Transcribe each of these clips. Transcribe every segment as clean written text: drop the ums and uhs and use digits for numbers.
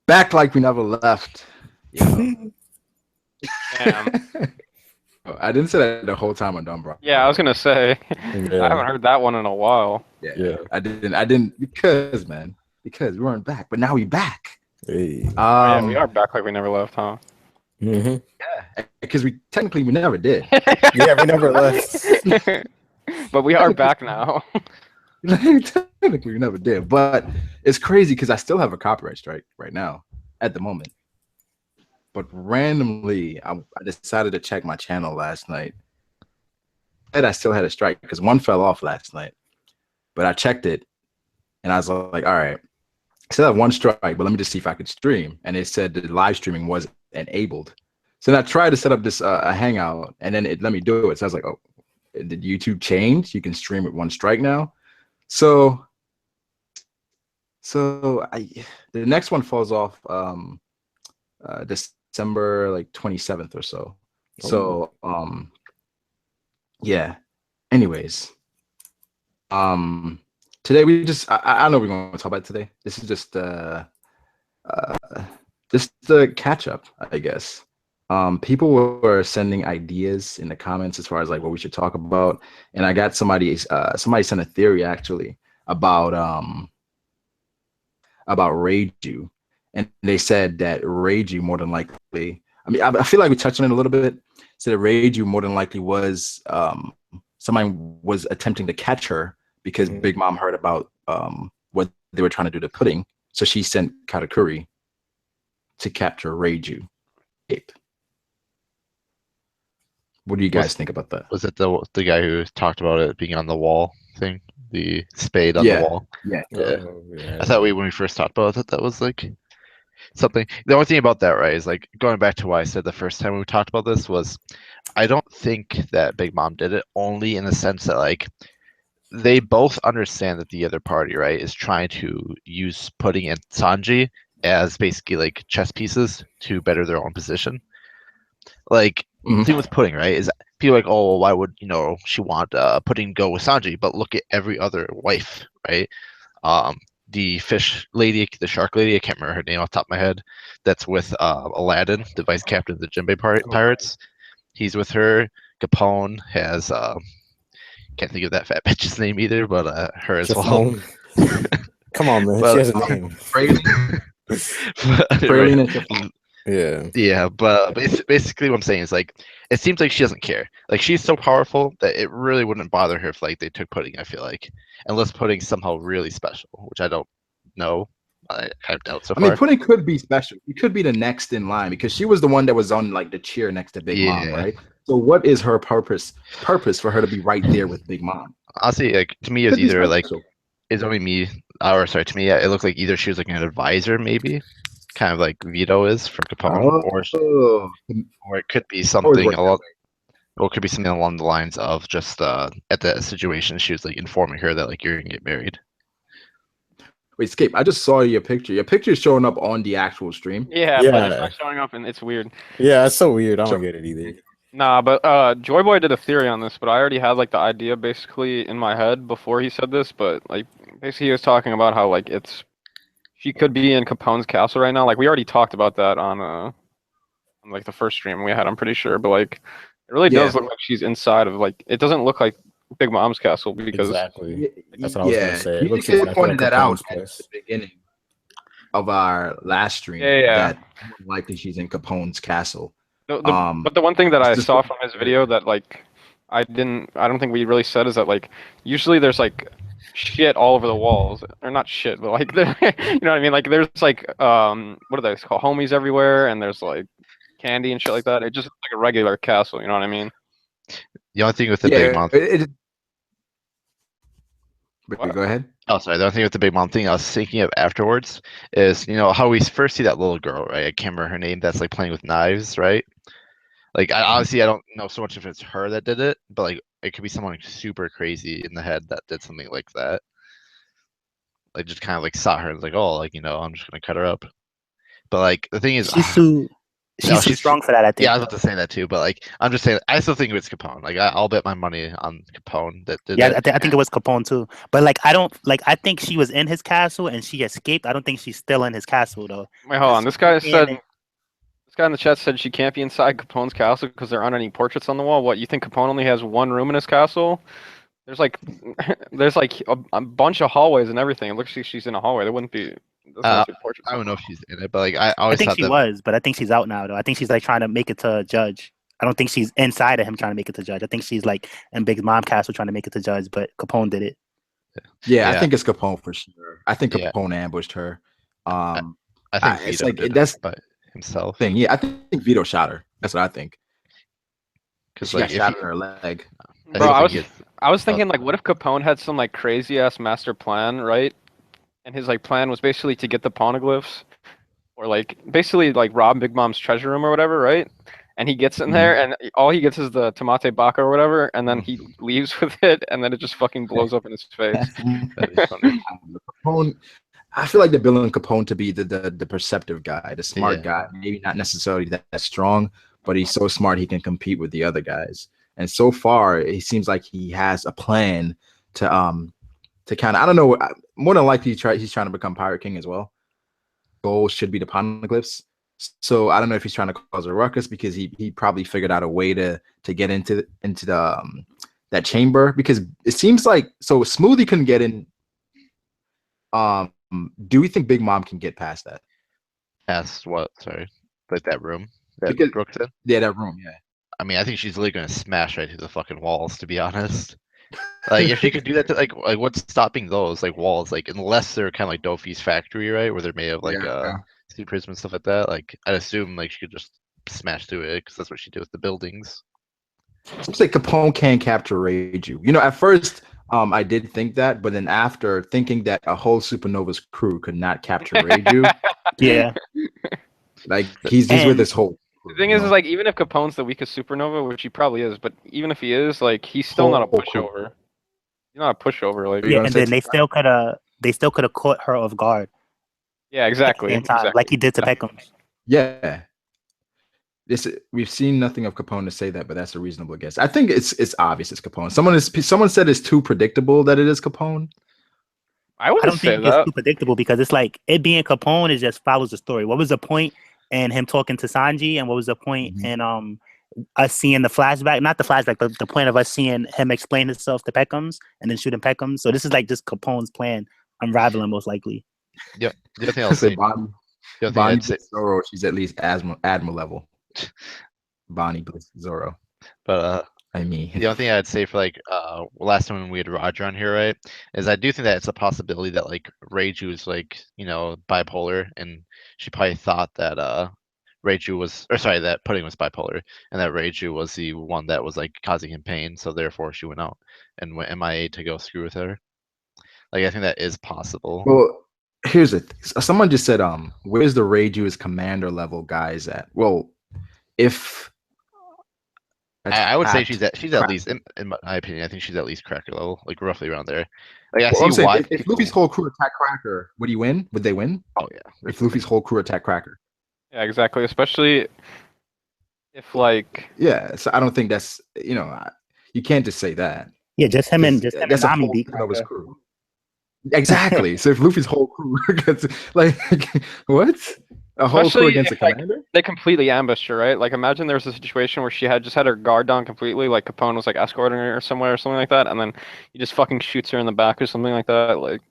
Back like we never left. Yo. Damn. I didn't say that the whole time I'm done, bro. Yeah, I was gonna say I Yeah. haven't heard that one in a while. Yeah, Yeah. I didn't because man, because we weren't back, but now we back. Hey. Oh, yeah, we are back like we never left, huh? Mm-hmm. Yeah, because we never did. Yeah, we never left. But we are back now. Technically, we never did, but it's crazy because I still have a copyright strike right now at the moment. But randomly, I decided to check my channel last night, and I still had a strike because one fell off last night. But I checked it, and I was like, all right, I still have one strike, but let me just see if I could stream. And it said that live streaming was enabled. So then I tried to set up this a hangout, and then it let me do it. So I was like, oh, did YouTube change? You can stream with one strike now. So the next one falls off December like 27th or so. So yeah. Anyways, today we just I don't know what we're going to talk about today. This is just the catch up, I guess. People were sending ideas in the comments as far as like what we should talk about, and I got somebody sent a theory actually about Reiju, and they said that Reiju more than likely. I mean, I feel like we touched on it a little bit. Said that Reiju more than likely was somebody was attempting to catch her because Big Mom heard about what they were trying to do to Pudding, so she sent Katakuri to capture Reiju. What do you guys think about that? Was it the guy who talked about it being on the wall thing? The spade on the wall? Yeah. I thought when we first talked about it, that was like something. The only thing about that, right, is like going back to what I said the first time we talked about this was I don't think that Big Mom did it, only in the sense that like they both understand that the other party, right, is trying to use Pudding and Sanji as basically like chess pieces to better their own position. Like the thing with Pudding, right, is people are like, oh, well, why would she want Pudding go with Sanji? But look at every other wife, right? The fish lady, the shark lady, I can't remember her name off the top of my head. That's with Aladdin, the vice captain of the Jinbei pirates. He's with her. Capone has can't think of that fat bitch's name either, but her as well. Come on, man. But, she has a name. Yeah, but basically what I'm saying is like it seems like she doesn't care. Like she's so powerful that it really wouldn't bother her if like they took Pudding, I feel like. Unless Pudding's somehow really special, which I don't know. I kind of doubt so far. I mean, Pudding could be special. He could be the next in line because she was the one that was on like the chair next to Big Mom, right? So what is her purpose for her to be right there with Big Mom? Honestly, like to me, it's either like it's only me, or sorry, to me, it looked like either she was like an advisor, maybe, kind of like Vito is from Capone, or it could be something along. Or it could be something along the lines of just at the situation she was like informing her that like you're gonna get married. Wait, Scape, I just saw your picture. Your picture is showing up on the actual stream. Yeah, but it's not showing up, and it's weird. Yeah, it's so weird. I don't get it either. Nah, but Joyboy did a theory on this, but I already had like the idea basically in my head before he said this. But like basically he was talking about how like she could be in Capone's castle right now. Like we already talked about that on like the first stream we had, I'm pretty sure. But like it really does look like she's inside of like it doesn't look like Big Mom's castle because exactly. That's what I was gonna say. It looks exactly pointed that out at the beginning of our last stream. That likely she's in Capone's castle. But the one thing that I saw from his video that like I don't think we really said is that like usually there's like shit all over the walls, or not shit, but like you know what I mean, like there's like what are they called, homies everywhere, and there's like candy and shit like that. It just looks like a regular castle, you know what I mean? The only thing with the Big Mom go ahead. Oh, sorry. The only thing with the Big Mom thing I was thinking of afterwards is, how we first see that little girl, right? I can't remember her name. That's like playing with knives, right? Like, honestly, I don't know so much if it's her that did it, but like, it could be someone super crazy in the head that did something like that. Like, just kind of like saw her and was like, oh, like, I'm just gonna cut her up. But like, the thing is, she's too. She's too strong for that, I think. Yeah, I was about to say that too, but like I'm just saying, I still think it's Capone. Like I'll bet my money on Capone that did Yeah, that. I think it was Capone too. But like, I don't like. I think she was in his castle and she escaped. I don't think she's still in his castle though. Wait, hold on. This guy in the chat said she can't be inside Capone's castle because there aren't any portraits on the wall. What, you think Capone only has one room in his castle? There's like, a bunch of hallways and everything. It looks like she's in a hallway. There wouldn't be. Portraits I don't know if she's in it, but like I always think thought she that was, but I think she's out now though. I think she's like trying to make it to judge. I don't think she's inside of him trying to make it to judge. I think she's like in Big Mom castle trying to make it to judge, but Capone did it. Yeah, I think it's Capone for sure. I think Yeah. Capone ambushed her. I think it's Vito like did that's it by himself. thing. Yeah, I think Vito shot her. That's what I think. Because She like got if shot he- in her leg. Bro, I was Oh. thinking like, what if Capone had some like crazy ass master plan, right? And his like plan was basically to get the poneglyphs, or like basically like rob Big Mom's treasure room or whatever, right? And he gets in there, and all he gets is the tomate baka or whatever, and then he leaves with it, and then it just fucking blows up in his face. That'd be funny. Capone, I feel like they're building Capone to be the perceptive guy, the smart Yeah. guy. Maybe not necessarily that strong, but he's so smart he can compete with the other guys. And so far, it seems like he has a plan to kind of, I don't know, more than likely he's trying to become Pirate King as well. Goal should be the poneglyphs. So I don't know if he's trying to cause a ruckus because he probably figured out a way to get into the that chamber, because it seems like so Smoothie couldn't get in. Do we think Big Mom can get past that? Past what? Sorry, like that room that Because- Brooks in. Yeah, that room. Yeah. I mean, I think she's literally gonna smash right through the fucking walls. To be honest, like if she could do that, to, like what's stopping those like walls? Like unless they're kind of like Dofi's factory, right, where they're made of like sea prism and stuff like that. Like I'd assume like she could just smash through it because that's what she did with the buildings. Seems like Capone can capture Reiju. You know, at first, I did think that, but then after thinking that a whole Supernova's crew could not capture Reiju, Yeah. like he's with his whole. The thing is like, even if Capone's the weakest supernova, which he probably is, but even if he is, like, he's still not a pushover. He's not a pushover. Like, Yeah, and then they still could have caught her off guard. Yeah, exactly. At the same time, like he did to Peckham. Yeah. We've seen nothing of Capone to say that, but that's a reasonable guess. I think it's obvious it's Capone. Someone said it's too predictable that it is Capone. I don't think it's too predictable because it's like it being Capone, it just follows the story. What was the point in him talking to Sanji, and what was the point in us seeing the flashback? Not the flashback, but the point of us seeing him explain himself to Peckham's and then shooting Peckham. So this is like just Capone's plan unraveling, most likely. Yep. The other thing I'll say, Bonnie Zoro, she's at least Admiral level. Bonnie Zoro. But I mean, the only thing I'd say for like last time when we had Roger on here, right, is I do think that it's a possibility that like Reiju is like, you know, bipolar, and she probably thought that Reiju was, or sorry, that Pudding was bipolar, and that Reiju was the one that was like causing him pain, so therefore she went out and went MIA to go screw with her. Like I think that is possible. Well, here's the thing. Someone just said, where's the Reiju's commander level guys at? Well, if I would say she's at least, in my opinion, I think she's at least Cracker level, like roughly around there. Like I see why. If Luffy's whole crew attack Cracker, would he win? Would they win? Oh yeah. If Luffy's whole crew attack Cracker. Yeah, exactly. Especially if like. Yeah, so I don't think that's, you know, you can't just say that. Yeah, just him and Nami beat Nova's crew. Exactly. So if Luffy's whole crew gets like what? A whole crew against a commander? Like, they completely ambushed her, right? Like imagine there was a situation where she had just had her guard down completely, like Capone was like escorting her somewhere or something like that, and then he just fucking shoots her in the back or something like that. Like,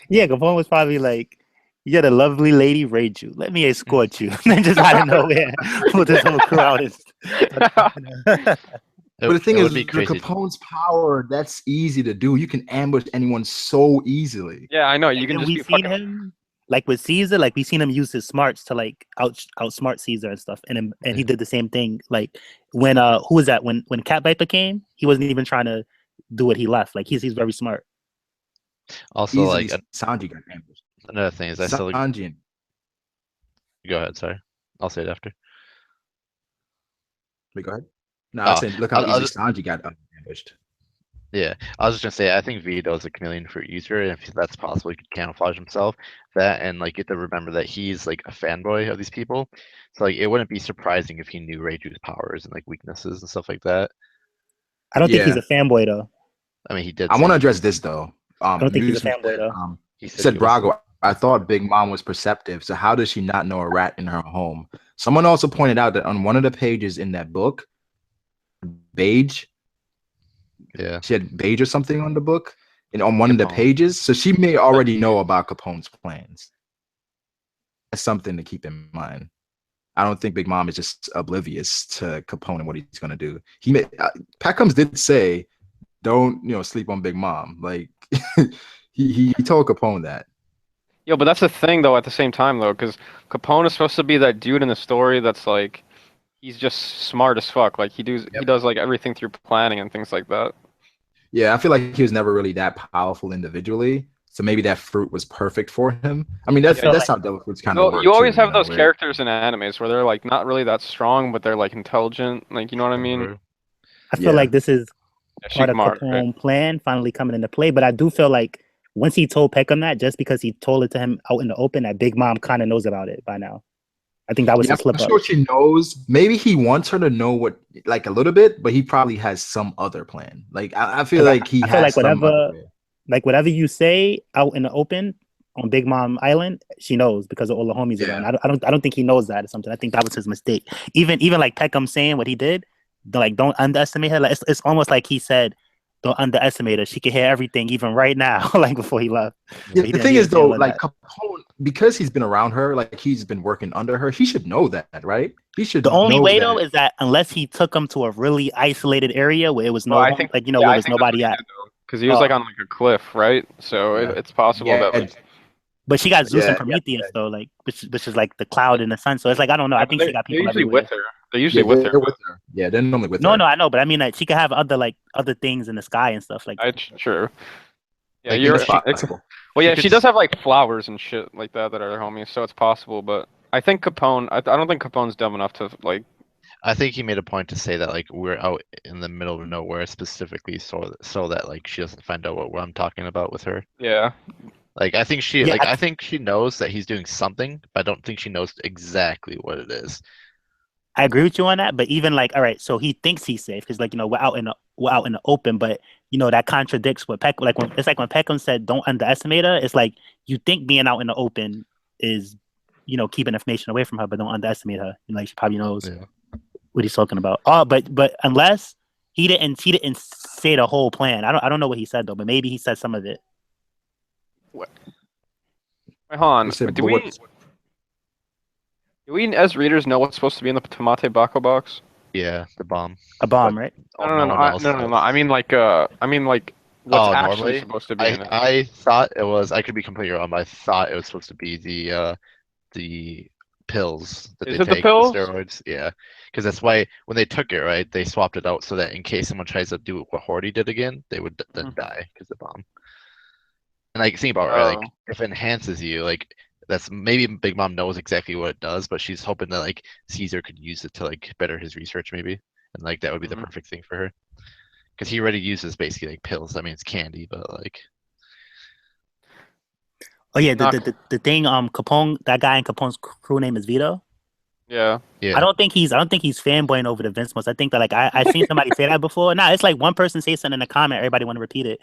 yeah, Capone was probably like, "You're the lovely lady Reiju. Let me escort you." And then just out of nowhere, put this whole crew out. But the thing is, with Capone's power, that's easy to do. You can ambush anyone so easily. Yeah, I know. You can just be fucking him. Like with Caesar, like we seen him use his smarts to like outsmart Caesar and stuff, and he did the same thing. Like when who was that? When Cat Viper came, he wasn't even trying to do what he left. Like he's very smart. Also, easily, like Sanji got ambushed. Another thing is I still. Sanji. Go ahead. Sorry, I'll say it after. Wait, go ahead. No, I'm saying look how easy Sanji got ambushed. Yeah, I was just gonna say, I think Vito's a chameleon for user, and if that's possible, he could camouflage himself. That and like you have to remember that he's like a fanboy of these people, so like it wouldn't be surprising if he knew Reiju's powers and like weaknesses and stuff like that. I don't think he's Yeah. a fanboy though. I mean, he did. I want to say address this though. I don't think he's a Newsman fanboy said, though. he said he was- Brago, I thought Big Mom was perceptive, so how does she not know a rat in her home? Someone also pointed out that on one of the pages in that book, Bege, Yeah, she had Bege or something on the book, and on one of the Capone. pages, so she may already know about Capone's plans. That's something to keep in mind. I don't think Big Mom is just oblivious to Capone and what he's gonna do. He may, Peckham's did say, "Don't sleep on Big Mom." Like he told Capone that. Yo, but that's the thing though. At the same time though, because Capone is supposed to be that dude in the story that's like, he's just smart as fuck. Like he does like everything through planning and things like that. Yeah, I feel like he was never really that powerful individually. So maybe that fruit was perfect for him. I mean, that's how Devil Fruits kind of work. You always too, have those where- characters in animes where they're like not really that strong, but they're like intelligent. Like, you know what I mean? I feel like this is Yeah, part of Shikamaru, Capone right? plan finally coming into play. But I do feel like once he told Peckham that, just because he told it to him out in the open, that Big Mom kind of knows about it by now. I think that was a I'm slip not up. sure she knows. Maybe he wants her to know what, like a little bit, but he probably has some other plan. Like I feel like he I feel has like some other way. whatever you say out in the open on Big Mom Island, she knows because of all the homies Yeah. around. I don't think he knows that or something. I think that was his mistake. Even like Peckham saying what he did, don't underestimate her. Like it's almost like he said, don't underestimate her. She can hear everything, even right now, like before he left. Yeah, He the didn't- thing he is didn't though, feel like that. Capone, because he's been around her, like he's been working under her, he should know that, right? He should. The only know way that. though is that unless he took him to a really isolated area where it was Well, no, I think- where I there's think that's nobody what he at. did, though, because he was like on like a cliff, right? So Yeah. it's possible Yeah, that like, But she got Zeus Yeah, and Prometheus though, like which is like the cloud and the sun. So it's like I don't know. I think she got they're people usually everywhere. with her. They're usually with her. they're with her. Yeah, they're normally with No, her. no, I know, but I mean like she could have other things in the sky and stuff like. True. Yeah, Like, you're. It's possible. Well, yeah, could she does have like flowers and shit like that are her homies, so it's possible. But I think Capone. I don't think Capone's dumb enough to like. I think he made a point to say that like we're out in the middle of nowhere specifically so that like she doesn't find out what I'm talking about with her. Yeah. Like I think she Yeah, I think she knows that he's doing something, but I don't think she knows exactly what it is. I agree with you on that, but even like, all right, so he thinks he's safe because like we're out in the open, but that contradicts what Peckham when Peckham said don't underestimate her. It's like you think being out in the open is keeping information away from her, but don't underestimate her. Like she probably knows what he's talking about. Oh, but unless he didn't say the whole plan. I don't know what he said though, but maybe he said some of it. Wait, hold on. Do we as readers know what's supposed to be in the Tamate Bako box? Yeah, the bomb. A bomb, right? No. I mean like what's Oh, actually normally? supposed to be in it. I thought it was. I could be completely wrong, but I thought it was supposed to be the pills that Is they it the take, pills? steroids. Yeah, because that's why when they took it, right, they swapped it out so that in case someone tries to do what Horty did again, they would then die because the bomb. And like think about it, right, like if it enhances you, like that's maybe Big Mom knows exactly what it does, but she's hoping that like Caesar could use it to like better his research maybe, and like that would be the perfect thing for her. Because he already uses basically like pills. I mean, it's candy, but like. Oh yeah, the thing. Capone, that guy in Capone's crew name is Vito. Yeah. I don't think he's fanboying over the Vince most. I think that like I seen somebody say that before. Nah, it's like one person say something in a comment, everybody want to repeat it.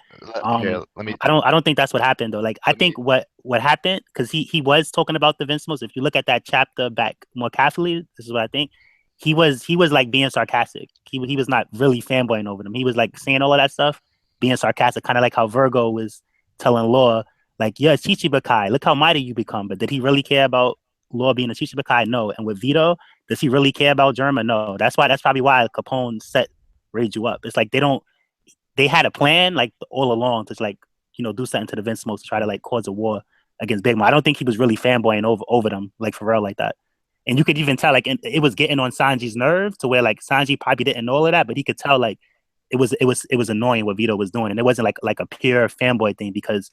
Here, let me. I don't think that's what happened though. Like I think what happened because he was talking about the Vince most. If you look at that chapter back more carefully, this is what I think. He was like being sarcastic. He was not really fanboying over them. He was like saying all of that stuff, being sarcastic, kind of like how Virgo was telling Law, like, yeah, Chichibukai, look how mighty you become. But did he really care about Law being a Chichibukai? No. And with Vito, does he really care about Germa? No. That's probably why Capone set Reiju up. It's like they had a plan like all along to like, do something to the Vince Smoke to try to like cause a war against Big Mom. I don't think he was really fanboying over them, like for real like that. And you could even tell like it was getting on Sanji's nerves to where like Sanji probably didn't know all of that, but he could tell like it was annoying what Vito was doing. And it wasn't like a pure fanboy thing because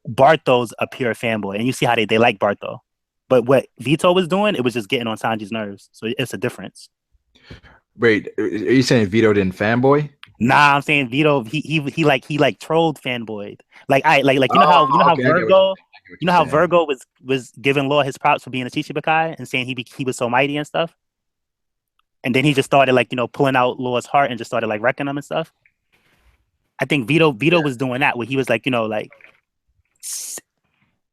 Bartho's a pure fanboy. And you see how they like Bartho. But what Vito was doing, it was just getting on Sanji's nerves. So it's a difference. Wait, are you saying Vito didn't fanboy? Nah, I'm saying Vito. He like trolled fanboyed. Like you know how Okay, I get what Virgo. You you're know how saying. Virgo was giving Law his props for being a Chichibukai and saying he was so mighty and stuff. And then he just started like pulling out Law's heart and just started like wrecking him and stuff. I think Vito was doing that where he was like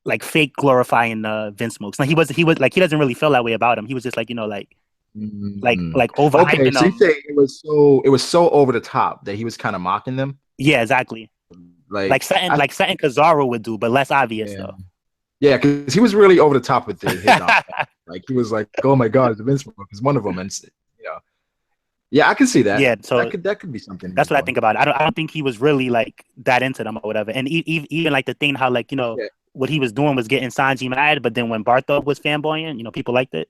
like fake glorifying Vince Smokes. Like he was like he doesn't really feel that way about him. He was just like like overhyping Okay, so you them. say it was so over the top that he was kind of mocking them. Yeah, exactly. Like something Kizaru would do, but less obvious though. Yeah, because he was really over the top with his like he was like, "Oh my God, the Vince Smoke is one of them," and yeah, I can see that. Yeah, so that could be something. That's what I think about it. I don't think he was really like that into them or whatever. And even like the thing how like what he was doing was getting Sanji mad, but then when Bartho was fanboying, people liked it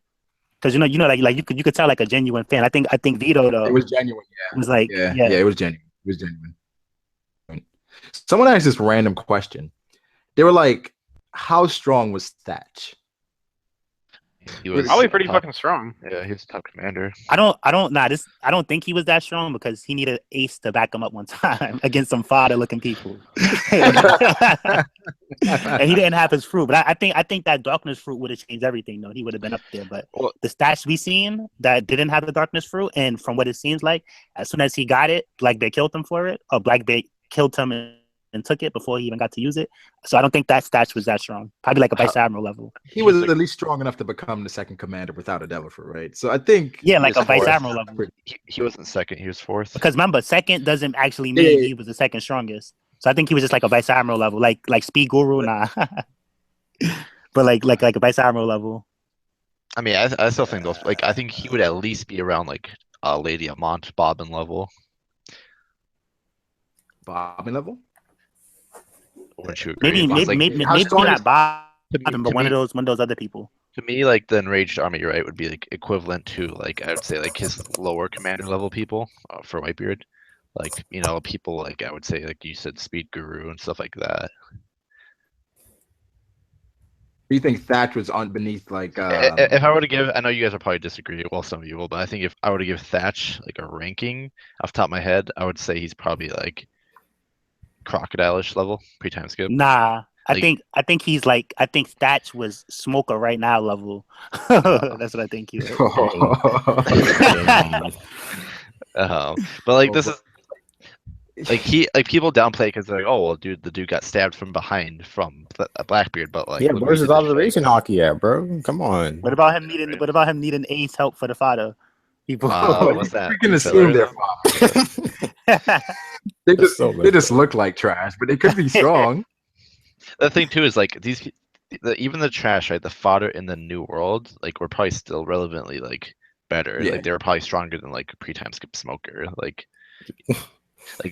because like you could tell like a genuine fan. I think Vito though it was genuine. Yeah, it was like yeah, it was genuine. It was genuine. Someone asked this random question. They were like, "How strong was Thatch?" He was probably pretty fucking strong. Yeah, he was top commander. I don't think he was that strong because he needed Ace to back him up one time against some fodder looking people. And he didn't have his fruit. But I think that darkness fruit would have changed everything though. He would have been up there. But the stats we seen that didn't have the darkness fruit, and from what it seems like, as soon as he got it, Blackbeard killed him for it, or Blackbeard killed him and took it before he even got to use it. So I don't think that stats was that strong. Probably like a Vice Admiral level. He was at least strong enough to become the second commander without a devil fruit, right? So I think like a Vice Admiral level. He wasn't second, he was fourth. Because remember, second doesn't actually mean he was the second strongest. So I think he was just like a Vice Admiral level, like Speed Guru, nah. But like a Vice Admiral level. I mean, I still think those. Like, I think he would at least be around like Lady Amont, Bobbin level. Bobbin level? Wouldn't you agree? Maybe not Bobbin, but one of those other people. To me, like the Enraged Army, right, would be like equivalent to like I would say like his lower commander level people for Whitebeard. Like people like I would say like you said Speed Guru and stuff like that. Do you think Thatch was on beneath like? If I were to give, I know you guys will probably disagree. Well, some of you will, but I think if I were to give Thatch like a ranking off the top of my head, I would say he's probably like Crocodile-ish level pre-time skip. Nah, I think he's like Thatch was Smoker right now level. That's what I think he was. But like this is like people downplay because they're like, oh well, dude, the dude got stabbed from behind from Blackbeard, but like where's his observation hockey at, bro? Come on. What about him needing Ace help for the fodder? People, what's that? Freaking assume they're fodder. They just look like trash, but they could be strong. The thing too is like even the trash, right? The fodder in the new world, like were probably still relevantly like better. Yeah. Like they were probably stronger than like pre-time skip Smoker. Like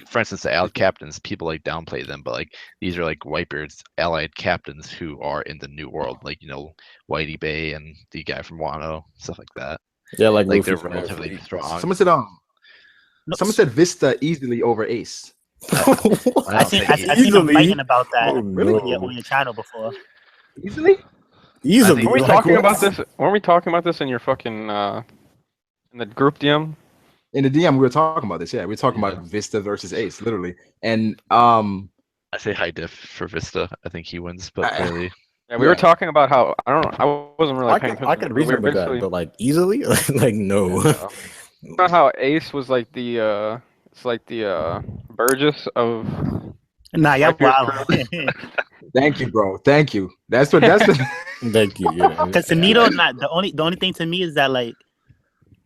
for instance, the allied captains, people like downplay them, but like these are like Whitebeard's allied captains who are in the new world, like Whitey Bay and the guy from Wano, stuff like that. Yeah, like they're relatively strong. Someone said Vista easily over Ace. I seen them fighting about that on your channel before. Easily. Weren't we talking about this? Weren't we talking about this in your fucking in the group DM? In the DM, we were talking about this. Yeah, we were talking about Vista versus Ace, literally. And I say high diff for Vista. I think he wins, but really. Yeah, we were talking about how I don't know. I wasn't really paying attention. I could reason with that, but like easily, like no. About how Ace was like the it's like the Burgess of. Nah, yeah, wow. Thank you, bro. Thank you. That's the. Thank you. Because to me, though, not the only thing to me is that like,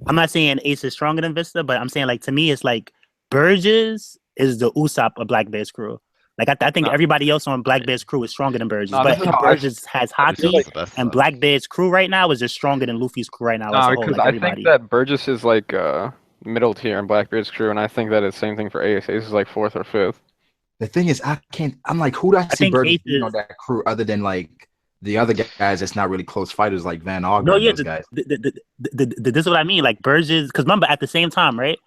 I'm not saying Ace is stronger than Vista, but I'm saying like to me, it's like Burgess is the Usopp of Blackbeard's crew. Like I think everybody else on Blackbeard's crew is stronger than Burgess, but Burgess has Haki, and Blackbeard's crew right now is just stronger than Luffy's crew right now. No, because I think that Burgess is like middle tier in Blackbeard's crew, and I think that it's same thing for Ace. Ace is like 4th or 5th. The thing is, I'm like, who do I see Burgess on that crew other than like the other guys that's not really close fighters like Van Ogre? No, yeah, those guys. This is what I mean. Like Burgess, because remember at the same time, right?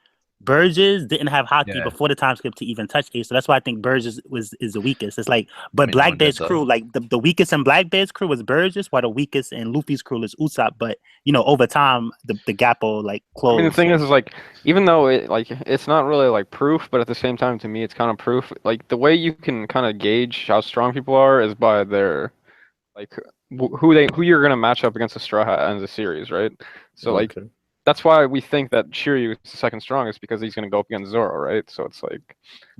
Burgess didn't have Haki Yeah. before the time skip to even touch Ace, so that's why I think Burgess is the weakest. It's like, but I mean, no one did, Blackbeard's though. crew, like the weakest in Blackbeard's crew was Burgess, while the weakest in Luffy's crew is Usopp. But over time, the gap will like close. I mean, the thing is like, even though it's not really like proof, but at the same time, to me, it's kind of proof. Like the way you can kind of gauge how strong people are is by their like who you're gonna match up against a Straw Hat in the series, right? So like. Okay. That's why we think that Shiryu is the second strongest, because he's going to go up against Zoro, right? So it's like,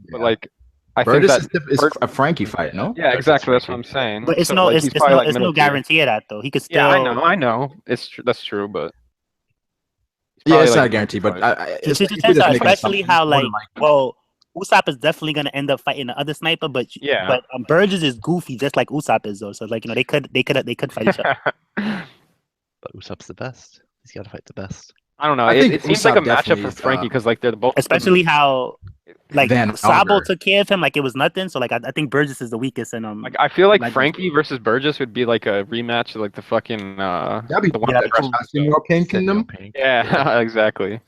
but like, I Burgess think that is a Frankie fight, no? yeah, exactly. That's what I'm saying. But it's So, no, like, it's, he's it's probably, no, like, it's no middle tier. guarantee of that though. He could still. Yeah, I know. That's true, but he's Yeah, probably, it's like, not a guarantee, but It's if just we just make especially assumptions, how more like, than likely. well, Usopp is definitely gonna end up fighting the other sniper, but Yeah. but Burgess is goofy just like Usopp is though. So like they could fight each other. But Usopp's the best. He's got to fight the best. I don't know. I It think seems like a Usopp matchup definitely for is, Frankie, because like they're both Especially how like Van Sabo Alger. took care of him like it was nothing. So like I think Burgess is the weakest and like I feel like Like- Frankie versus Burgess would be like a rematch of like the fucking That'd be the one Yeah, that that'd be Fresh Senor Pink Kingdom. yeah, exactly.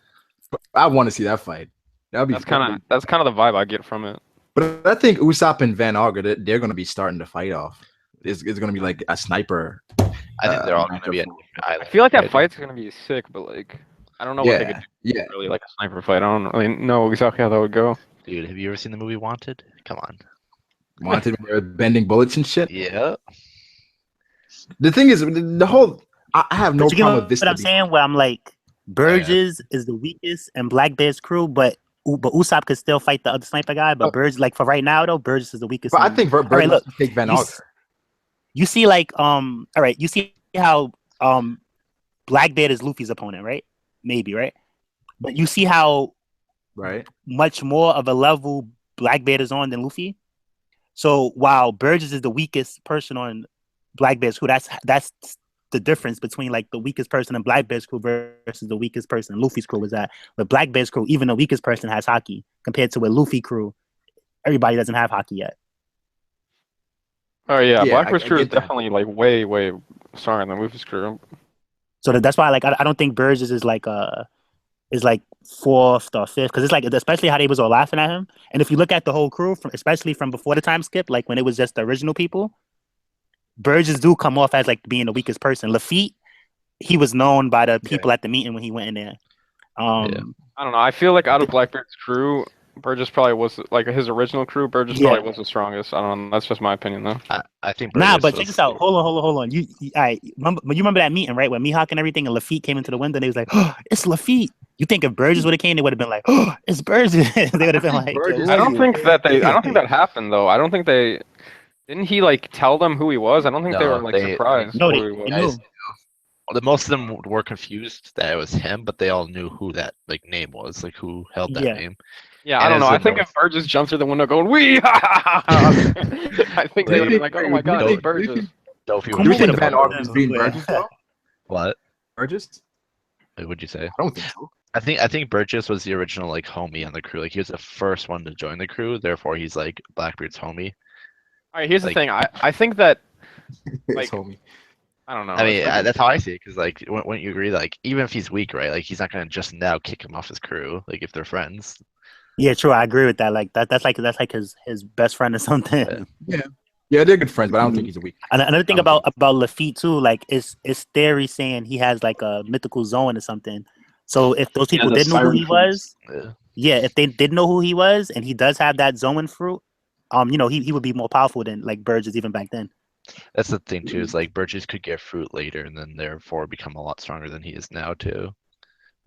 I want to see that fight. That'd be That's kind of the vibe I get from it. But I think Usopp and Van Auger, they're going to be starting to fight off. It's going to be like a sniper. I think they're all going to be at matchup. different islands. I feel like that right? fight's gonna be sick, but like I don't know what they could Yeah, do yeah. really like a sniper fight. I don't really know exactly how that would go. Dude, have you ever seen the movie Wanted? Come on. Wanted when they're bending bullets and shit. Yeah. The thing is, the whole I have no But you get problem with this. what I'm saying? Where I'm like, Burgess is the weakest and Blackbeard's crew, but Usopp could still fight the other sniper guy. But Burgess, like for right now though, Burgess is the weakest. But I in- think right, Burgess look, take Van you Auger. s- you see like all right, you see how Blackbeard is Luffy's opponent, right? Maybe, right? But you see how Right. much more of a level Blackbeard is on than Luffy. So while Burgess is the weakest person on Blackbeard's crew, that's the difference between like the weakest person in Blackbeard's crew versus the weakest person in Luffy's crew is that with Blackbeard's crew, even the weakest person has Haki compared to with Luffy crew, everybody doesn't have Haki yet. Oh yeah, Yeah, Blackbeard's I crew is get that. definitely like way stronger than Luffy's crew. So that's why like I don't think Burgess is like fourth or fifth because it's like especially how they was all laughing at him. And if you look at the whole crew especially from before the time skip, like when it was just the original people, Burgess do come off as like being the weakest person. Lafitte, he was known by the people at the meeting when he went in there. I don't know. I feel like out of Blackbeard's crew, Burgess probably was like his original crew. Burgess probably was the strongest. I don't know. That's just my opinion though. I think. Nah, Burgess but check was- this out. Hold on. You all right? You remember that meeting, right? When Mihawk and everything, and Lafitte came into the window, and they was like, "Oh, it's Lafitte." You think if Burgess would have came, they would have been like, "Oh, it's Burgess." They would have been like, Burgess- I don't think that happened though. I don't think they didn't he like tell them who he was. I don't think they No, were like they- surprised. No, who they he was. knew. Well, the most of them were confused that it was him, but they all knew who that like name was, like who held that Yeah. name. Yeah, I And don't know. as I the think most- if Burgess jumped through the window going, "Wee!" I think they would be like, "Oh my god, it's Burgess." Dofy Come Do you on, think with Van the Auger is being Burgess. Burgess though? What? Burgess? Like, what'd you say? I don't think so. I think Burgess was the original like homie on the crew. Like he was the first one to join the crew. Therefore, he's like Blackbeard's homie. All right, here's Like- the thing. I think that His Like- homie. I don't know. I mean, It's like- that's how I see it. Because like, wouldn't you agree? Like, even if he's weak, right? Like, he's not gonna just now kick him off his crew. Like, if they're friends. Yeah, true. I agree with that. Like that's like his best friend or something. Yeah, they're good friends, but I don't think he's a weak. And another thing I don't about Lafitte too, like it's theory saying he has like a mythical zone or something. So if those people the did know who he siren was, Yeah. if they did know who he was, and he does have that zone fruit, he would be more powerful than like Burgess even back then. That's the thing too. Is like Burgess could get fruit later, and then therefore become a lot stronger than he is now too.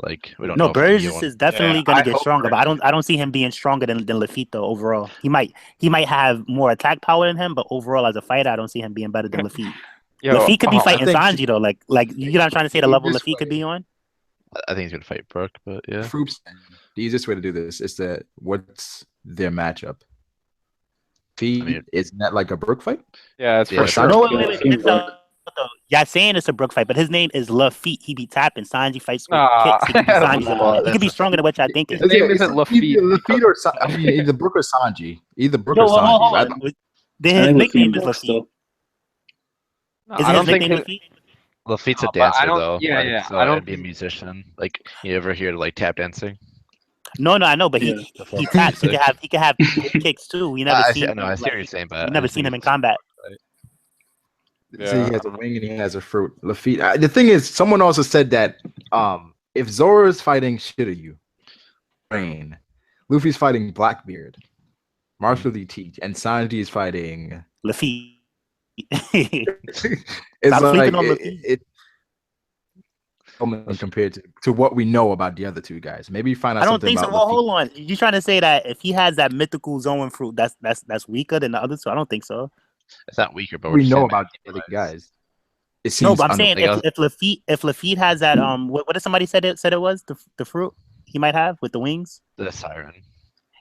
Like we don't know. No, if he'll be Burgess one- is definitely Yeah, gonna I get hope stronger, but I don't see him being stronger than Lafitte though. Overall, he might have more attack power than him, but overall as a fighter, I don't see him being better than Lafitte. Yo, Lafitte could be I fighting think- Sanji though, like you know what I'm trying to say the level This Lafitte could way. be on. I think he's gonna fight Brooke, but yeah. Fruits. The easiest way to do this is that what's their matchup? Feed, I mean- isn't that like a Brook fight? Yeah, it's Yeah, for sure. No, Yeah, wait. King It's y'all saying it's a Brook fight, but his name is Lafitte. He be tapping. Sanji fights with Nah. kicks. He could be, Sanji's he could be stronger than what y'all think. His name isn't Lafitte. Either Lafitte or I mean, either Brook or Sanji. Either Brook or No, hold Sanji. on. right? Then I his think nickname Lafitte is works Lafitte. still. No, Isn't I don't his think nickname his- Lafitte? Lafitte's a Oh, but I dancer don't- though. yeah, like, yeah, So I don't I'd be a musician. Like you ever hear like tap dancing? No, I know, but Yeah. he taps. He can have kicks too. We never I seen. see, no, I see what like, you're saying, but we never seen him in combat. So Yeah, he has a wing and he has a fruit. Luffy. The thing is, someone also said that if Zoro is fighting Shiryu, Rain, Luffy's fighting Blackbeard, Marshall D. Teach, and Sanji is fighting. Luffy. It's Stop like sleeping on Luffy. it compared to what we know about the other two guys. Maybe find out I don't something think so. about Well, Luffy. hold on. You trying to say that if he has that mythical Zoan fruit, that's weaker than the other two? I don't think so. it's not weaker, but We know about the other guys. It seems No, but I'm saying else- if Lafitte has that what did somebody said it was the fruit he might have with the wings? the siren.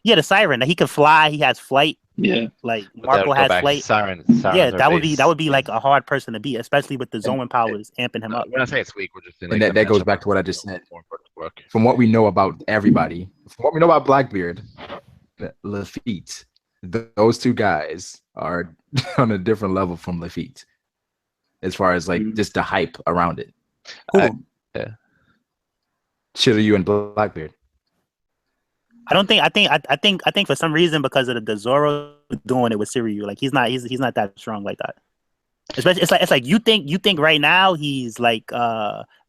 Yeah, the siren that he could fly. He has flight. Yeah. Like But that Marco would go has back to flight. Sirens Yeah, are that would based- be like a hard person to beat, especially with the Zoan powers amping him up. We're not saying it's weak. We're just saying And like, that goes the back matchup to what I just said. more important to work. From what we know about everybody, from what we know about Blackbeard, Lafitte, those two guys are on a different level from Lafitte, as far as like just the hype around it. Who? Shiryu and Blackbeard. I think for some reason because of the Zoro doing it with Shiryu, like he's not that strong like that. Especially it's like you think right now he's like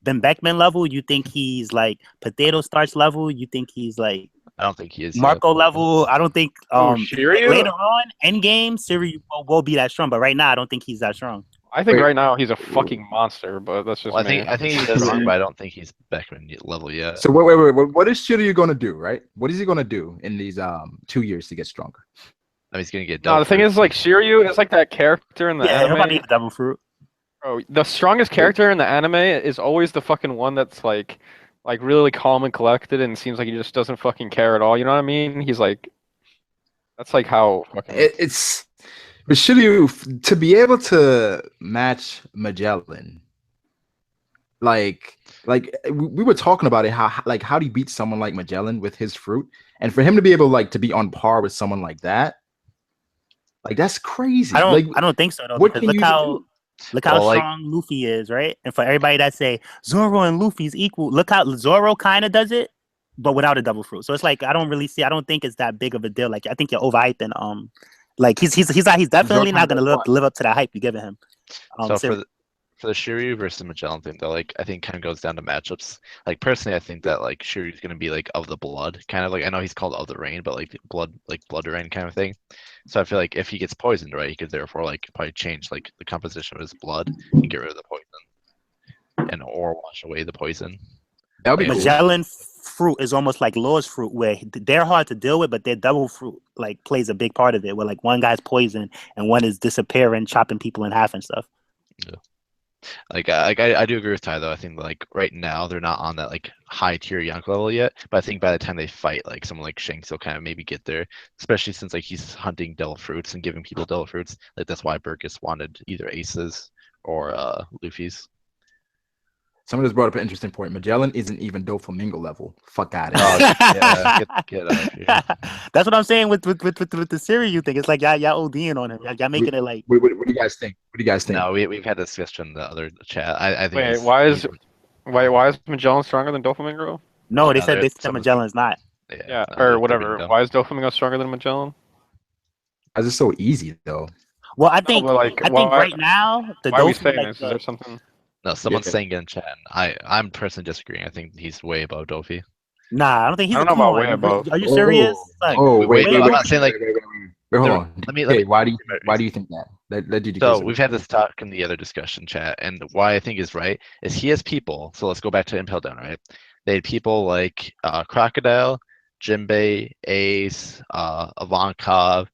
Ben Beckman level. You think he's like potato starch level. You think he's like I don't think he is Marco level. I don't think Shiryu? later on end game Shiryu will be that strong, but right now I don't think he's that strong. I think Wait. right now he's a fucking monster, but that's just Well, me. I think he does, but I don't think he's Beckman level yet. So wait, what is Shiryu gonna do? Right? What is he gonna do in these 2 years to get stronger? I mean, he's gonna get. No, the thing is, like Shiryu is like that character in the Yeah, nobody anime. needs double fruit. Bro, the strongest character in the anime is always the fucking one that's like really calm and collected, and seems like he just doesn't fucking care at all. You know what I mean? He's like, that's like how fucking. It's but Shiryu to be able to match Magellan. Like we were talking about it, how do you beat someone like Magellan with his fruit, and for him to be able like to be on par with someone like that, like that's crazy. I don't think so though. what Because can you do? look how Well, like- strong Luffy is, right? And for everybody that say Zoro and Luffy's equal, look how Zoro kind of does it, but without a double fruit. So it's like I don't think it's that big of a deal. Like I think you're overhyping. Like he's definitely not gonna live up to that hype you're giving him. So for the Shiryu versus Magellan thing, though, like I think kind of goes down to matchups. Like personally, I think that like Shiryu's gonna be like of the blood, kind of like I know he's called of the rain, but like blood rain kind of thing. So I feel like if he gets poisoned, right, he could therefore like probably change like the composition of his blood and get rid of the poison, and or wash away the poison. That would be cool. Magellan fruit is almost like Law's fruit, where they're hard to deal with, but their double fruit like plays a big part of it. Where like one guy's poison and one is disappearing, chopping people in half and stuff. Yeah. Like I do agree with Ty though. I think like right now they're not on that like high tier Yonk level yet, but I think by the time they fight, like someone like Shanks will kind of maybe get there. Especially since like he's hunting devil fruits and giving people devil fruits. Like that's why Burgess wanted either Aces or Luffy's. Someone just brought up an interesting point. Magellan isn't even Doflamingo level. Fuck out of Oh, here. yeah, get out of here. That's what I'm saying with the Shiryu thing. It's like y'all ODing on him. Y'all making it like. What do you guys think? What do you guys think? No, we've had this discussion in the other chat. I think. Wait, it's- why is Magellan stronger than Doflamingo? No, they No, said there's they said some- Magellan's not. Yeah, no, or they're whatever. dumb. Why is Doflamingo stronger than Magellan? It's just so easy though. Well, I think but, like, I think why- right now the Why are we Dolphin, saying like, this? Is there something? No, someone's Yeah. saying it in chat. I'm personally disagreeing. I think he's way above Dofi. Nah, I don't think he's. I don't know come about on, way above. Are you serious? Like, Oh, wait, I'm not saying, like- wait, hold on. Let me. Hey, why do you think that? Let you So we've had this talk in the other discussion chat, and why I think is right is he has people. So let's go back to Impel Down, right? They had people like Crocodile, Jinbei, Ace, Ivankov,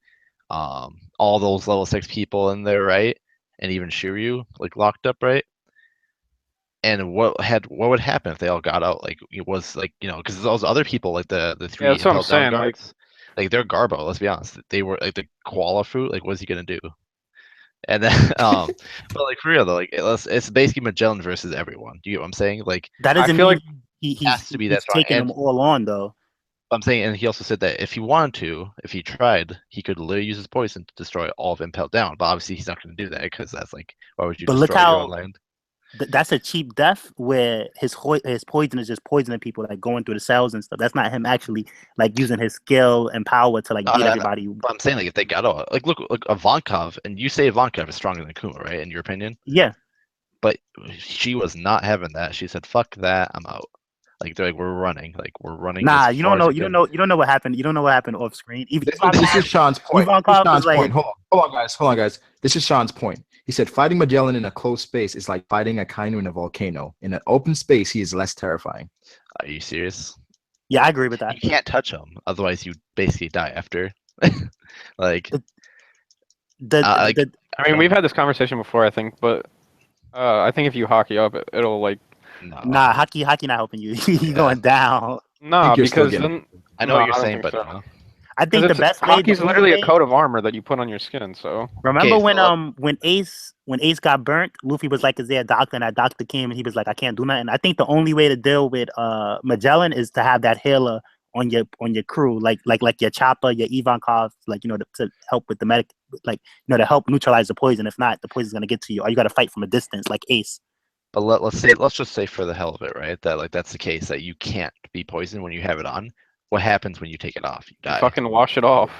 all those level 6 people in there, right? And even Shiryu like locked up, right? And what would happen if they all got out? Like it was like because those other people like the 3 Yeah, that's what I'm Impel Down saying, like- guards, like they're Garbo. Let's be honest, they were like the koala fruit. Like what's he gonna do? And then but like for real though, like it's basically Magellan versus everyone. Do you get what I'm saying? Like that doesn't I feel mean like he's has to be that he's strong, taking and- them all on though. I'm saying, and he also said that if he wanted to, if he tried, he could literally use his poison to destroy all of Impel Down. But obviously, he's not going to do that because that's like, why would you But look destroy your how- own land? that's a cheap death where his poison is just poisoning people, like going through the cells and stuff. That's not him actually like using his skill and power to like beat everybody. But I'm saying like if they got out, like look Ivankov, and you say Ivankov is stronger than Kuma, right? In your opinion? Yeah. But she was not having that. She said, "Fuck that, I'm out." Like they're like, we're running. Nah, you don't know what happened. You don't know what happened off screen. This is Sean's point. Hold on, guys. This is Sean's point. He said fighting Magellan in a closed space is like fighting a Kainu in a volcano. In an open space, he is less terrifying. Are you serious? Yeah, I agree with that. You can't touch him, otherwise you basically die after. Like, I mean, we've had this conversation before, I think, but I think if you Haki up, it'll like. No. Nah, Haki not helping you. He's going down. No, because then I know what you're saying, but no. I think the best way. Haki's literally a coat of armor that you put on your skin. So remember when Ace got burnt, Luffy was like, "Is there a doctor?" And that doctor came and he was like, "I can't do nothing." I think the only way to deal with Magellan is to have that healer on your crew, like your Chopper, your Ivankov, like to help with the medic, like to help neutralize the poison. If not, the poison's gonna get to you, or you got to fight from a distance, like Ace. But let's just say for the hell of it, right? That like that's the case that you can't be poisoned when you have it on. What happens when you take it off? You die. You fucking wash it off.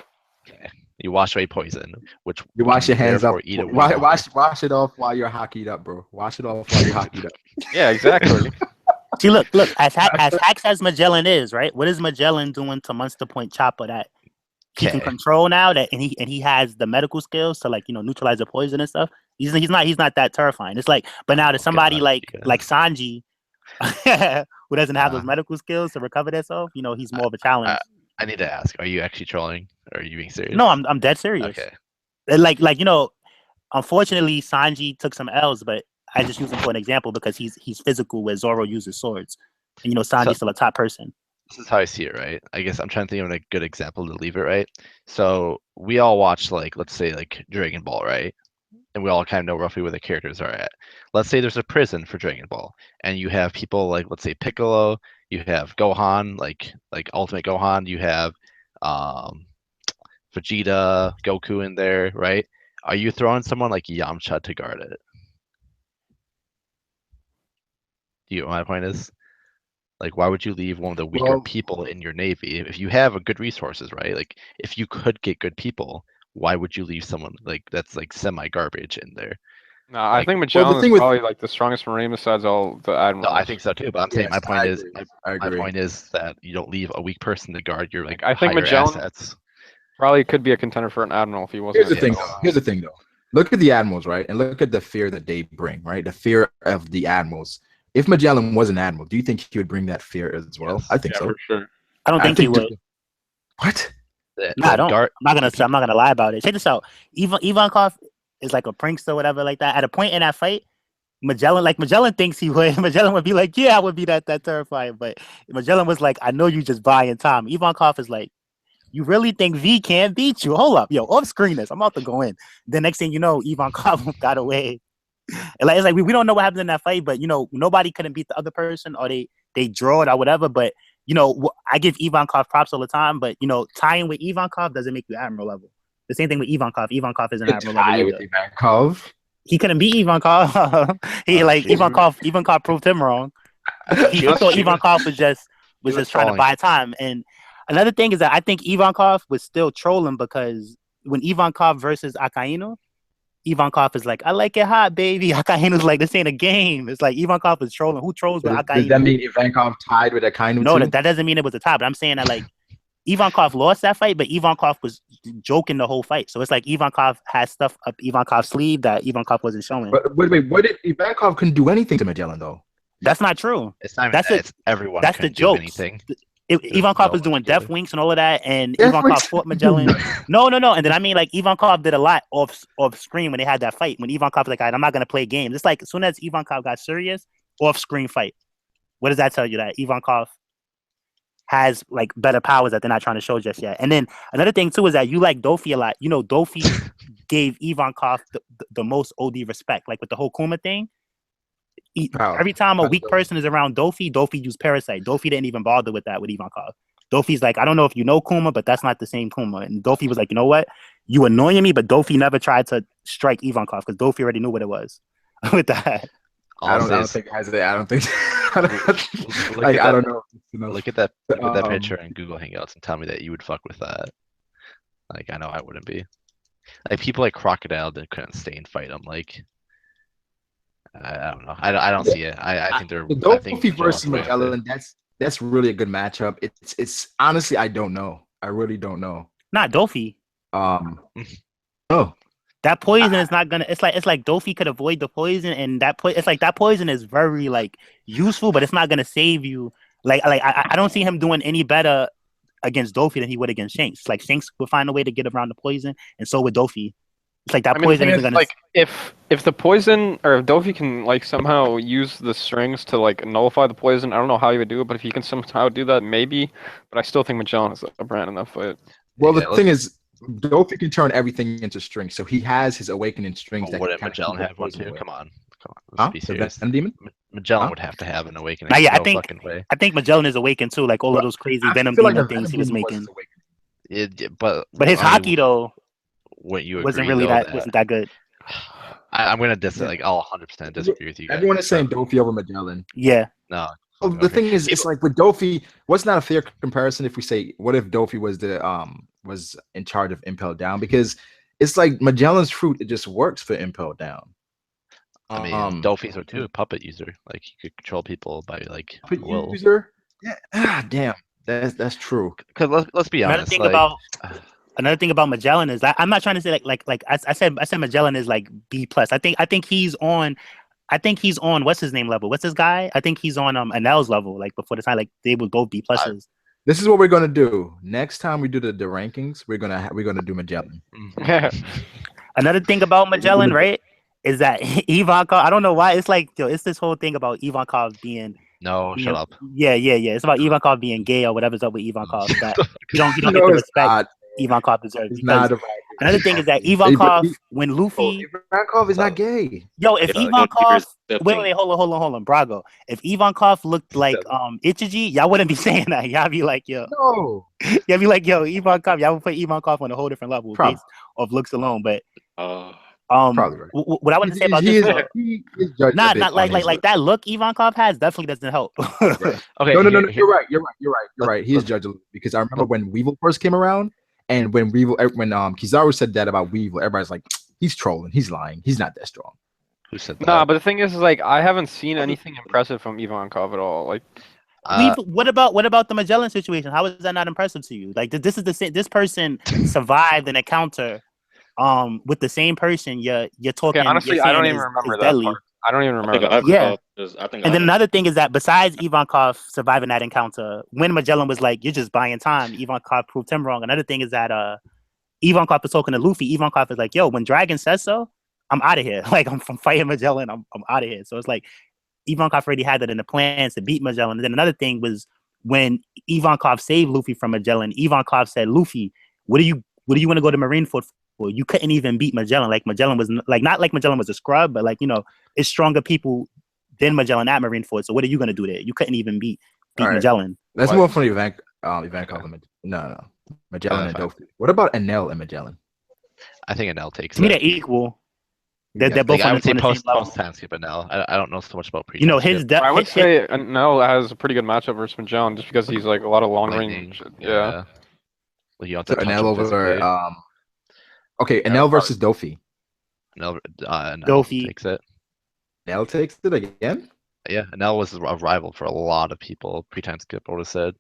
Okay. You wash away poison, which you wash your hands up. Eat it wash it off while you're hockeyed up, bro. Wash it off while you're hockeyed up. Yeah, exactly. See, look. As hacks as Magellan is, right? What is Magellan doing to Monster Point Chopper that he can control now? That and he has the medical skills to like neutralize the poison and stuff. He's not that terrifying. It's like, but now to somebody like Sanji, who doesn't have those medical skills to recover themselves, he's more of a challenge. I need to ask: are you actually trolling? Or are you being serious? No, I'm dead serious. Okay. Like unfortunately, Sanji took some L's, but I just use him for an example because he's physical where Zoro uses swords, and Sanji's still a top person. This is how I see it, right? I guess I'm trying to think of a good example to leave it, right? So we all watch let's say Dragon Ball, right? And we all kind of know roughly where the characters are at. Let's say there's a prison for Dragon Ball, and you have people like, let's say Piccolo, you have Gohan, like Ultimate Gohan, you have Vegeta, Goku in there, right? Are you throwing someone like Yamcha to guard it? Do you know what my point is? Like, why would you leave one of the weaker people in your navy if you have a good resources, right? Like, if you could get good people, why would you leave someone that's semi garbage in there? No, I think Magellan is probably like the strongest marine besides all the admirals. No, I think so too. But I'm saying my point is that you don't leave a weak person to guard your I think Magellan assets. Probably could be a contender for an admiral if he wasn't. Here's the thing though. Look at the admirals, right? And look at the fear that they bring, right? The fear of the admirals. If Magellan was an admiral, do you think he would bring that fear as well? Yes, I think so. For sure. I don't think he would. What? No, I don't. I'm not gonna lie about it. Check this out. Ivankov is like a prankster, whatever, like that. At a point in that fight, Magellan thinks he would. Magellan would be like, "Yeah, I would be that terrifying." But Magellan was like, "I know you just buying time." Ivankov is like, "You really think V can't beat you? Hold up, yo, off screen this. I'm about to go in." The next thing you know, Ivankov got away. And it's like we don't know what happened in that fight, but nobody couldn't beat the other person, or they draw it or whatever. But I give Ivankov props all the time, but tying with Ivankov doesn't make you admiral level. The same thing with Ivankov. Ivankov isn't admiral level either. Ivankov. He couldn't beat Ivankov. Ivankov proved him wrong. He thought Ivankov was just trying to buy time. And another thing is that I think Ivankov was still trolling because when Ivankov versus Akainu, Ivankov is like, "I like it hot, baby." Akainu's like, "This ain't a game." It's like Ivankov is trolling. Who trolls with Akainu? Does that mean Ivankov tied with Akainu? No, that doesn't mean it was a tie. But I'm saying that Ivankov lost that fight, but Ivankov was joking the whole fight. So it's like Ivankov has stuff up Ivankov's sleeve that Ivankov wasn't showing. But wait, what did Ivankov couldn't do anything to Magellan though? That's not true. It's not. It's everyone. That's the joke. Ivankov was doing death winks and all of that, and Ivankov fought Magellan. No. And then Ivankov did a lot off screen when they had that fight. When Ivankov was like, "I'm not gonna play games." It's like as soon as Ivankov got serious, off screen fight. What does that tell you? That Ivankov has better powers that they're not trying to show just yet. And then another thing too is that you like Doflamingo a lot. Doflamingo gave Ivankov the most OD respect, like with the whole Kuma thing. Every time a weak person is around Doflamingo used Parasite. Doflamingo didn't even bother with that with Ivankov. Doflamingo's like, "I don't know if you know Kuma, but that's not the same Kuma." And Doflamingo was like, "You know what? You annoying me," but Doflamingo never tried to strike Ivankov because Doflamingo already knew what it was with that. I don't think it has it. I don't think. I don't know. Look at that picture in Google Hangouts and tell me that you would fuck with that. Like I know I wouldn't be. Like people like Crocodile that couldn't stay and fight him. Like I don't know. I don't see it. I think they're. Luffy versus Magellan. That's really a good matchup. It's honestly I don't know. I really don't know. Not Dofi. Oh. That poison is not gonna. It's like Dofi could avoid the poison, and it's like that poison is very like useful, but it's not gonna save you. I don't see him doing any better against Dofi than he would against Shanks. Like Shanks would find a way to get around the poison, and so would Dofi. It's like that poison isn't gonna. Like if the poison or if Dofi can like somehow use the strings to like nullify the poison, I don't know how he would do it, but if he can somehow do that, maybe. But I still think Magellan is a brand in that fight. Well, the thing is, Dofi can turn everything into strings, so he has his awakening strings. Wouldn't Magellan have one too? Come on. Let's be serious. Demon? Magellan would have to have an awakening. Yeah, I think Magellan is awakened too. Like all of those crazy Venom Demon things he was making. But his Haki though. Wasn't that good. I'm gonna diss it. Like I'll 100% disagree with you guys. Everyone is saying Dofi over Magellan. Yeah. No. Well, the thing is, it's like with Dofi. What's not a fair comparison if we say, what if Dofi was was in charge of Impel Down? Because it's like Magellan's fruit. It just works for Impel Down. I mean, Dofi's too a puppet user. Like he could control people by like will. User. Yeah. Damn. That's true. Because let's be honest. Another thing about Magellan is I'm not trying to say like I said Magellan is like B+. I think he's on what's his name level? What's this guy? I think he's on Enel's level. Like before the time, like they were both B+. This is what we're gonna do. Next time we do the rankings, we're gonna do Magellan. Another thing about Magellan, right, is that Ivankov. I don't know why it's like it's this whole thing about Ivankov being. Shut up. Yeah. It's about Ivankov being gay or whatever's up with Ivankov. That you don't get the respect Ivankov deserves. Another thing is that Ivankov, when Luffy, Ivankov is not gay. Yo, if Ivankov, wait, hold on, Brago. If Ivankov looked like Ichiji, y'all wouldn't be saying that. Y'all be like, yo, no. Y'all be like, yo, Ivankov. Y'all would put Ivankov on a whole different level based off looks alone. But probably right. What I want to say about this, not like that look Ivankov has definitely doesn't help. Okay, no, you're right. He is judged because I remember when Weevil first came around. And when Kizaru said that about Weevil, everybody's like, he's trolling, he's lying, he's not that strong. Who said that? Nah, but the thing is like I haven't seen anything impressive from Ivankov at all. Like, what about the Magellan situation? How is that not impressive to you? Like, this person survived an encounter, with the same person. You're talking. Okay, honestly, I don't even remember that part. I don't even remember. And then another thing is that besides Ivankov surviving that encounter, when Magellan was like, "You're just buying time," Ivankov proved him wrong. Another thing is that Ivankov was talking to Luffy. Ivankov is like, "Yo, when Dragon says so, I'm out of here. Like I'm from fighting Magellan. I'm out of here." So it's like Ivankov already had that in the plans to beat Magellan. And then another thing was when Ivankov saved Luffy from Magellan. Ivankov said, "Luffy, what do you want to go to Marineford for? You couldn't even beat Magellan. Like Magellan was like not like Magellan was a scrub, but like it's stronger people than Magellan at Marineford. So what are you gonna do there? You couldn't even beat Magellan." That's more funny. Ivankov and no. Magellan and Dofi. What about Enel and Magellan? I think Enel takes. To me, they're equal. They're both on the same level. Time skip Enel. I don't know so much about pre. I would say Enel has a pretty good matchup versus Magellan just because he's like a lot of long range. Yeah. Well, you have to Enel over. Okay, Enel versus Dofi. Enel Dofi takes it. Enel takes it again? Yeah, Enel was a rival for a lot of people. Pre-time skip, I would have said.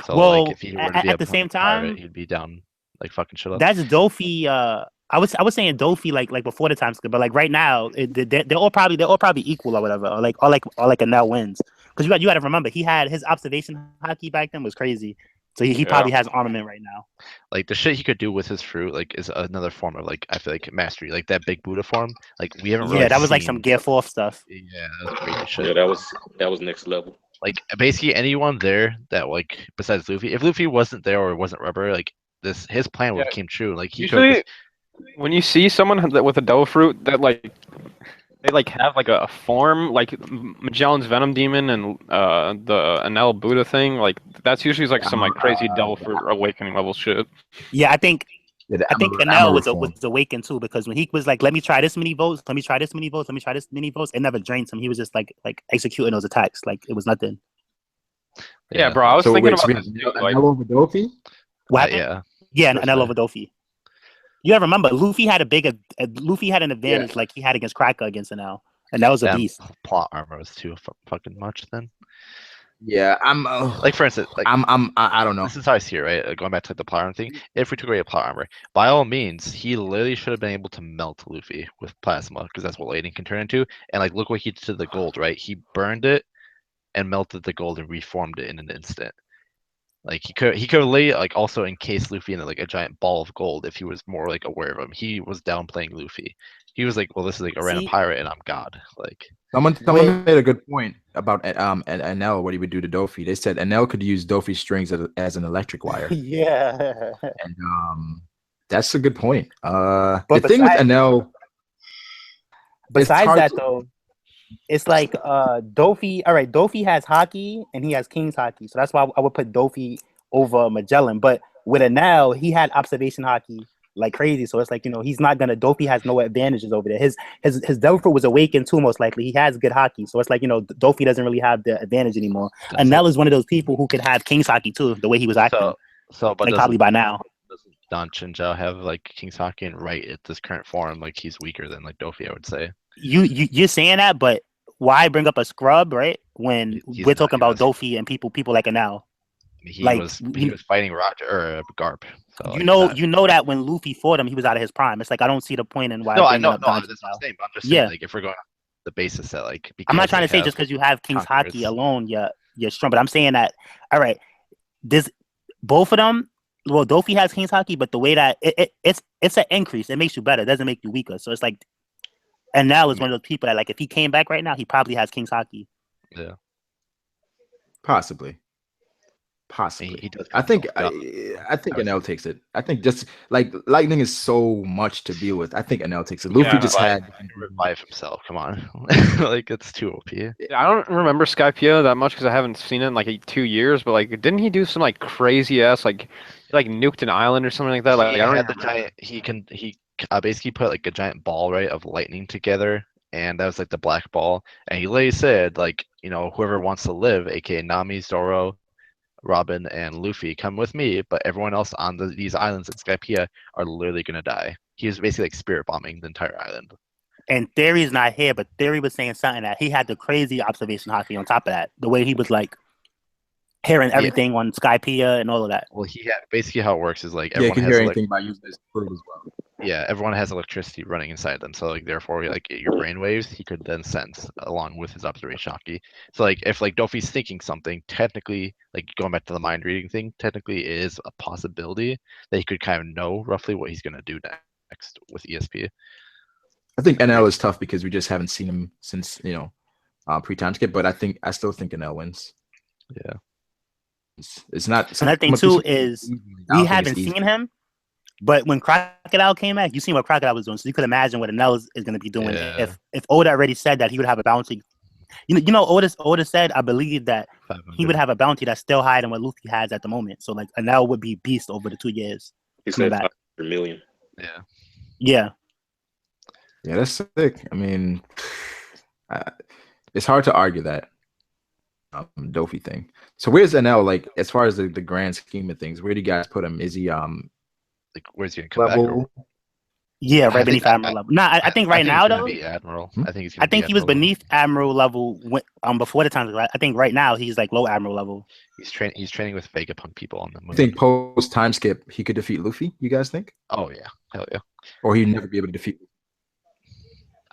So, well, like, if he were to be at the same time, pirate, he'd be down like fucking shit up. That's Dofi. I was saying Dofi like before the time skip, but like right now, they're all probably equal or whatever, or like Enel wins because you got to remember he had his observation Haki back then was crazy. So he probably has armament right now. Like the shit he could do with his fruit, like is another form of like I feel like mastery, like that big Buddha form. Like we haven't really. Yeah, that was like some Gear 4 stuff. Yeah, that was crazy shit. Yeah, that was next level. Like basically anyone there that like besides Luffy, if Luffy wasn't there or wasn't rubber, like his plan would have came true. Like he usually when you see someone with a Dough fruit that like they like have like a form like Magellan's Venom Demon and the Enel Buddha thing, like that's usually like some like crazy Devil Fruit awakening level shit. Yeah, I think Yeah, the I think Amaru Enel was form. was awakened too, because when he was like, "Let me try this many votes. Let me try this many votes. Let me try this many votes." It never drained him. He was just like executing those attacks like it was nothing. Yeah, bro. I was So thinking wait, so about we this have too. Like, Enel over Dofi? What happened? Yeah. Yeah, First Enel day. over Dofi. You gotta remember, Luffy had Luffy had an advantage Yeah. like he had against Cracker against Enel, and that was a Damn, beast. plot armor was too fucking much then. Yeah, Like for instance, like I don't know. this is how I see it, right? Going back to like, the plot armor thing. If we took away plot armor, by all means, he literally should have been able to melt Luffy with plasma, because that's what lightning can turn into. And like, look what he did to the gold, right? He burned it and melted the gold and reformed it in an instant. Like he could lay like also encase Luffy in like a giant ball of gold if he was more like aware of him. He was downplaying Luffy. He was like, well, this is like a random See? pirate and I'm God. Like Someone made a good point about Enel, what he would do to Dofi. They said Enel could use Dofi strings as an electric wire, Yeah. and that's a good point. But The thing with besides- Enel, Besides hard that, to- though, it's like Dofi. All right, Dofi has Haki and he has King's Haki, so that's why I would put Dofi over Magellan. But with Enel, he had observation Haki like crazy, so it's like he's not gonna. Dofi has no advantages over there. His Devil Fruit was awakened too, most likely. He has good Haki, so it's like Dofi doesn't really have the advantage anymore. Enel is one of those people who could have King's Haki too, the way he was acting. but like probably by now. Doesn't Don Chinzhou have like King's Haki and right at this current form, like he's weaker than like Dofi, I would say. You're saying that, but why bring up a scrub, right? When He's we're not talking about gonna- Dofi and people like Enel. I mean, he Like, was fighting Roger or Garp. So, You like, know that when Luffy fought him, he was out of his prime. It's like I don't see the point in why. No, I bringing know, up no, Don that's what I'm Chinzhou. saying. But I'm just Yeah. saying, like, if we're going on the basis that, like, I'm not because trying to they say just because you have King's Conquerors. Haki alone, you're strong. But I'm saying that, all right, this both of them. Well, Dofi has King's Haki, but the way that it's an increase. It makes you better. It doesn't make you weaker. So it's like, and now is one of those people that, like, if he came back right now, he probably has King's Haki. Yeah. possibly. He does. I think Yeah. I think Enel takes it. I think just like lightning is so much to deal with. I think Enel takes it. Luffy just had revive himself. Come on, like it's too OP. I don't remember Skypiea that much because I haven't seen it in like 2 years. But like, didn't he do some like crazy ass like nuked an island or something like that? Like, I don't had the remember. giant. He basically put like a giant ball right of lightning together, and that was like the black ball. And he literally said like, whoever wants to live, aka Nami, Zoro, Robin, and Luffy, come with me, but everyone else on these islands in Skypiea are literally gonna die. He was basically like spirit bombing the entire island. And Theory's not here, but Theory was saying something that he had the crazy observation Haki on top of that. The way he was like hearing everything on Skypiea and all of that. Well, he had basically how it works is like yeah, you everyone can has hear like, anything by using this proof as well. yeah, everyone has electricity running inside them. So like therefore like your brain waves he could then sense along with his observation Haki. So like if like Dofi's thinking something, technically like going back to the mind reading thing, technically it is a possibility that he could kind of know roughly what he's gonna do next with ESP. I think Enel is tough because we just haven't seen him since pre-time skip, but I still think Enel wins. Yeah. It's not. Another thing too is we haven't seen him, but when Crocodile came back, you seen what Crocodile was doing, so you could imagine what Enel is going to be doing. Yeah. If Oda already said that he would have a bounty, Oda said, I believe that he would have a bounty that's still higher than what Luffy has at the moment. So like Enel would be beast over the 2 years. He coming said back. 500 million. Yeah. Yeah, that's sick. I mean, it's hard to argue that Dofi thing. So where's NL? Like as far as the grand scheme of things, where do you guys put him? Is he like where's he gonna come back? level? Yeah, I right beneath think- Admiral level. Nah, I think right now though, be Admiral. Hmm? I think he's. Gonna I think be he was Admiral level. beneath Admiral level before the time. I think right now he's like low Admiral level. He's training with Vegapunk people on the moon. I think post time skip he could defeat Luffy. You guys think? Oh yeah, hell yeah. Or he'd never be able to defeat.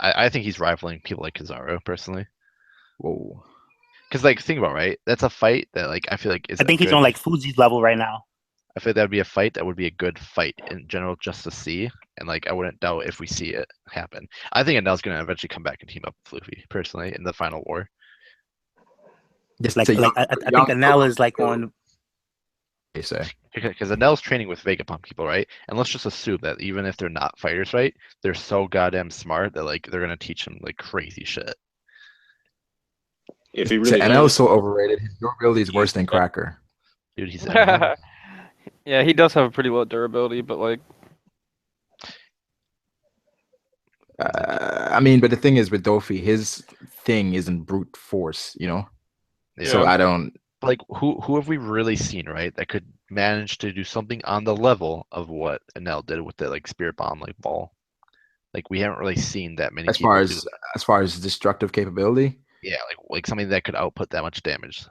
I think he's rivaling people like Kizaru personally. Whoa. Because like think about it, right, that's a fight that like I feel like is. I think he's on like Fuji's level right now. I feel that would be a fight that would be a good fight in general just to see, and like I wouldn't doubt if we see it happen. I think Enel's gonna eventually come back and team up with Luffy personally in the final war. Just like I think Enel is like on. They say. Because Enel's training with Vegapunk people, right? And let's just assume that even if they're not fighters, right, they're so goddamn smart that like they're gonna teach him like crazy shit. If he So really NL is so overrated. His durability is worse than Cracker. Dude, he's Yeah, he does have a pretty low durability, but like I mean, but the thing is with Dofi, his thing isn't brute force, you know. Yeah. So I don't. Like who have we really seen, right? That could manage to do something on the level of what Enel did with the like spirit bomb like ball. Like we haven't really seen that many As people far do as that. as far as destructive capability, Yeah, like something that could output that much damage.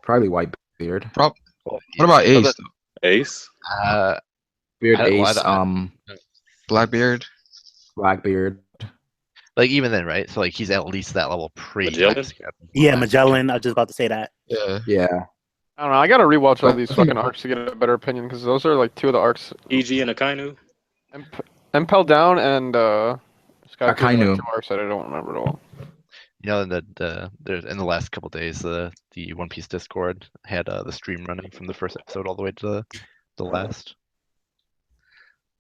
probably Whitebeard. What Yeah. about Ace? Ace. Beard, I don't- well, I Ace, don't- Blackbeard? Blackbeard. Like even then, right? So like he's at least that level pre. Magellan? Yeah, Magellan. I was just about to say that. Yeah. Yeah. I don't know. I gotta rewatch all But these I think- fucking arcs to get a better opinion because those are like two of the arcs. EG and Akainu. Impel Down and Sky Cruiser are Akainu. two arcs that I don't remember at all. You know, there's in the last couple days, the One Piece Discord had the stream running from the first episode all the way to the last.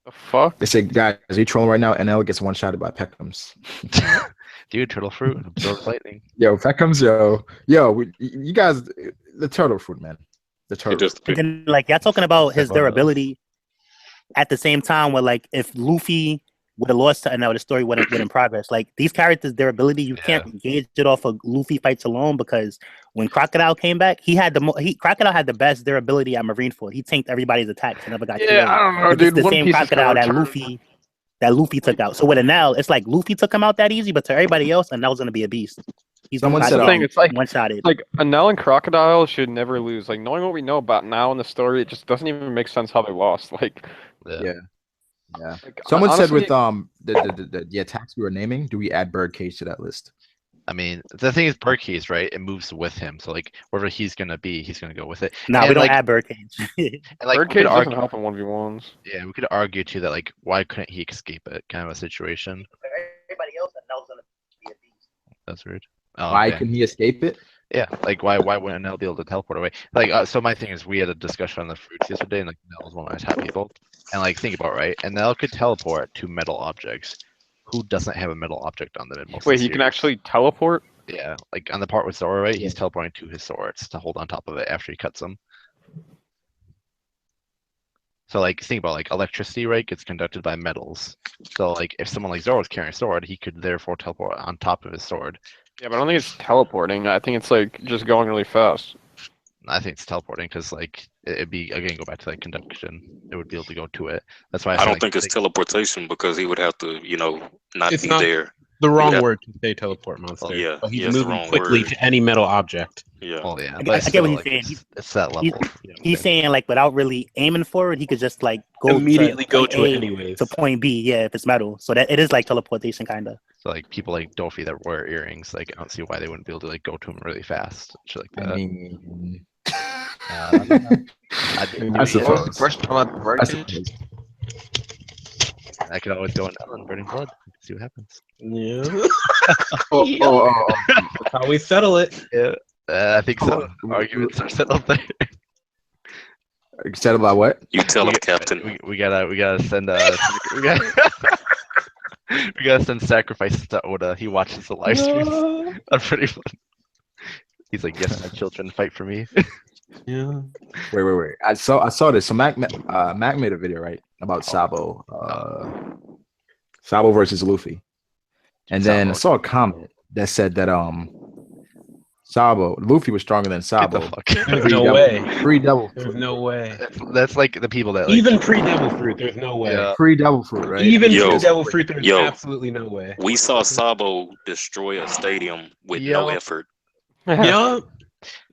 The fuck? They say, guys, are you trolling right now? Enel gets one-shotted by Peckham's. Dude, turtle fruit absorbs lightning. Yo, Peckham's, you guys, the turtle fruit, man. The It turtle. just And then, like, y'all talking about his About those. durability at the same time where, like, if Luffy would have lost to Enel, the story wouldn't in progress. Like, these characters' durability, you can't gauge it off of Luffy fights alone because when Crocodile came back, Crocodile had the best durability at Marineford. He tanked everybody's attacks and never got killed. Yeah, I don't know, But it's dude. the One same Piece is Crocodile gonna that return. Luffy took out. So with Enel, it's like Luffy took him out that easy, but to everybody else, Enel's gonna be a beast. He's Someone not said, getting it's like- one-shotted. Like Enel and Crocodile should never lose. Like knowing what we know about now in the story, it just doesn't even make sense how they lost. Like, Yeah. like Someone said honestly, with the attacks we were naming, do we add Birdcage to that list? I mean, the thing is, Birdcage, right? It moves with him. So like wherever he's gonna be, he's gonna go with it. Nah, and we don't like, add Birdcage. And like we Birdcage could doesn't argue, help in 1v1s. yeah, we could argue too that like why couldn't he escape it? Kind of a situation. Everybody else, Enel's gonna be a beast. That's weird. Oh, Why okay. couldn't he escape it? Yeah, like why wouldn't Enel be able to teleport away? Like so my thing is we had a discussion on the fruits yesterday and like Enel was one of my top people. And like think about it, right? Enel could teleport to metal objects. Who doesn't have a metal object on them in most of Wait, the he can series? actually teleport? Yeah, like on the part with Zoro, right? He's teleporting to his swords to hold on top of it after he cuts them. So like think about like electricity, right? Gets conducted by metals. So like if someone like Zoro is carrying a sword, he could therefore teleport on top of his sword. Yeah, but I don't think it's teleporting. I think it's like just going really fast. I think it's teleporting because like it'd be again go back to like conduction. It would be able to go to it. That's why I said, don't like, think it's teleportation because he would have to, not It's be not- there. The wrong Yeah. word to say teleport monster. Yeah, But he's yeah, it's the moving wrong quickly word. to any metal object. Yeah. Oh yeah, I but get what still, he's like, saying. It's that level. you know what I'm He's saying like without really aiming for it, he could just like go Immediately to go point to it A anyways. to point B. Yeah, if it's metal, so that it is like teleportation kind of. So like people like Dofi that wear earrings, like I don't see why they wouldn't be able to like go to him really fast. Shit like that. I mean, I don't know. I do- I suppose. First time about the I Birdcage. suppose. I could always go in and burning blood. See what happens. Yeah. Oh. That's how we settle it. Yeah, I think so. Arguments are settled there. Excited about what? You tell him, We- Captain. We gotta send we gotta send sacrifices to Oda. He watches the live streams. That's pretty fun. He's like, yes, my children fight for me. Yeah. Wait. I saw this. So Mac made a video, right, about Sabo. Sabo versus Luffy. And then I Sabo. saw a comment that said that Luffy was stronger than Get Sabo. the fuck. There's no way. Pre-devil There's fruit. no way. That's like the people that like, Even pre-devil fruit, there's no way. Yeah. Pre-devil fruit, right? Even Yo. pre-devil fruit, there's Yo. absolutely no way. We saw Sabo destroy a stadium with no Yo. effort. Yeah.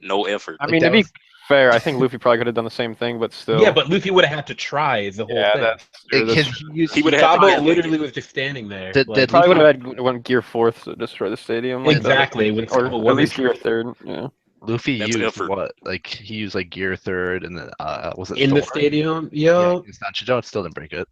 No effort. I Like, mean, that to be was- fair, I think Luffy probably could have done the same thing, but still. Yeah, but Luffy would have had to try is the whole yeah, thing. that's true. It- That's his- true. He would have had to Sabo get literally was just standing there. Did- like- did Probably Luffy- would have had one gear fourth to destroy the stadium. Like that. Exactly, when Or Sabo at wasn't least gear trying. third. Yeah. Luffy That's used effort. what? Like he used like gear third and then was it in the sword? stadium. Yeah, Yo. it's not Chijo, still didn't break it.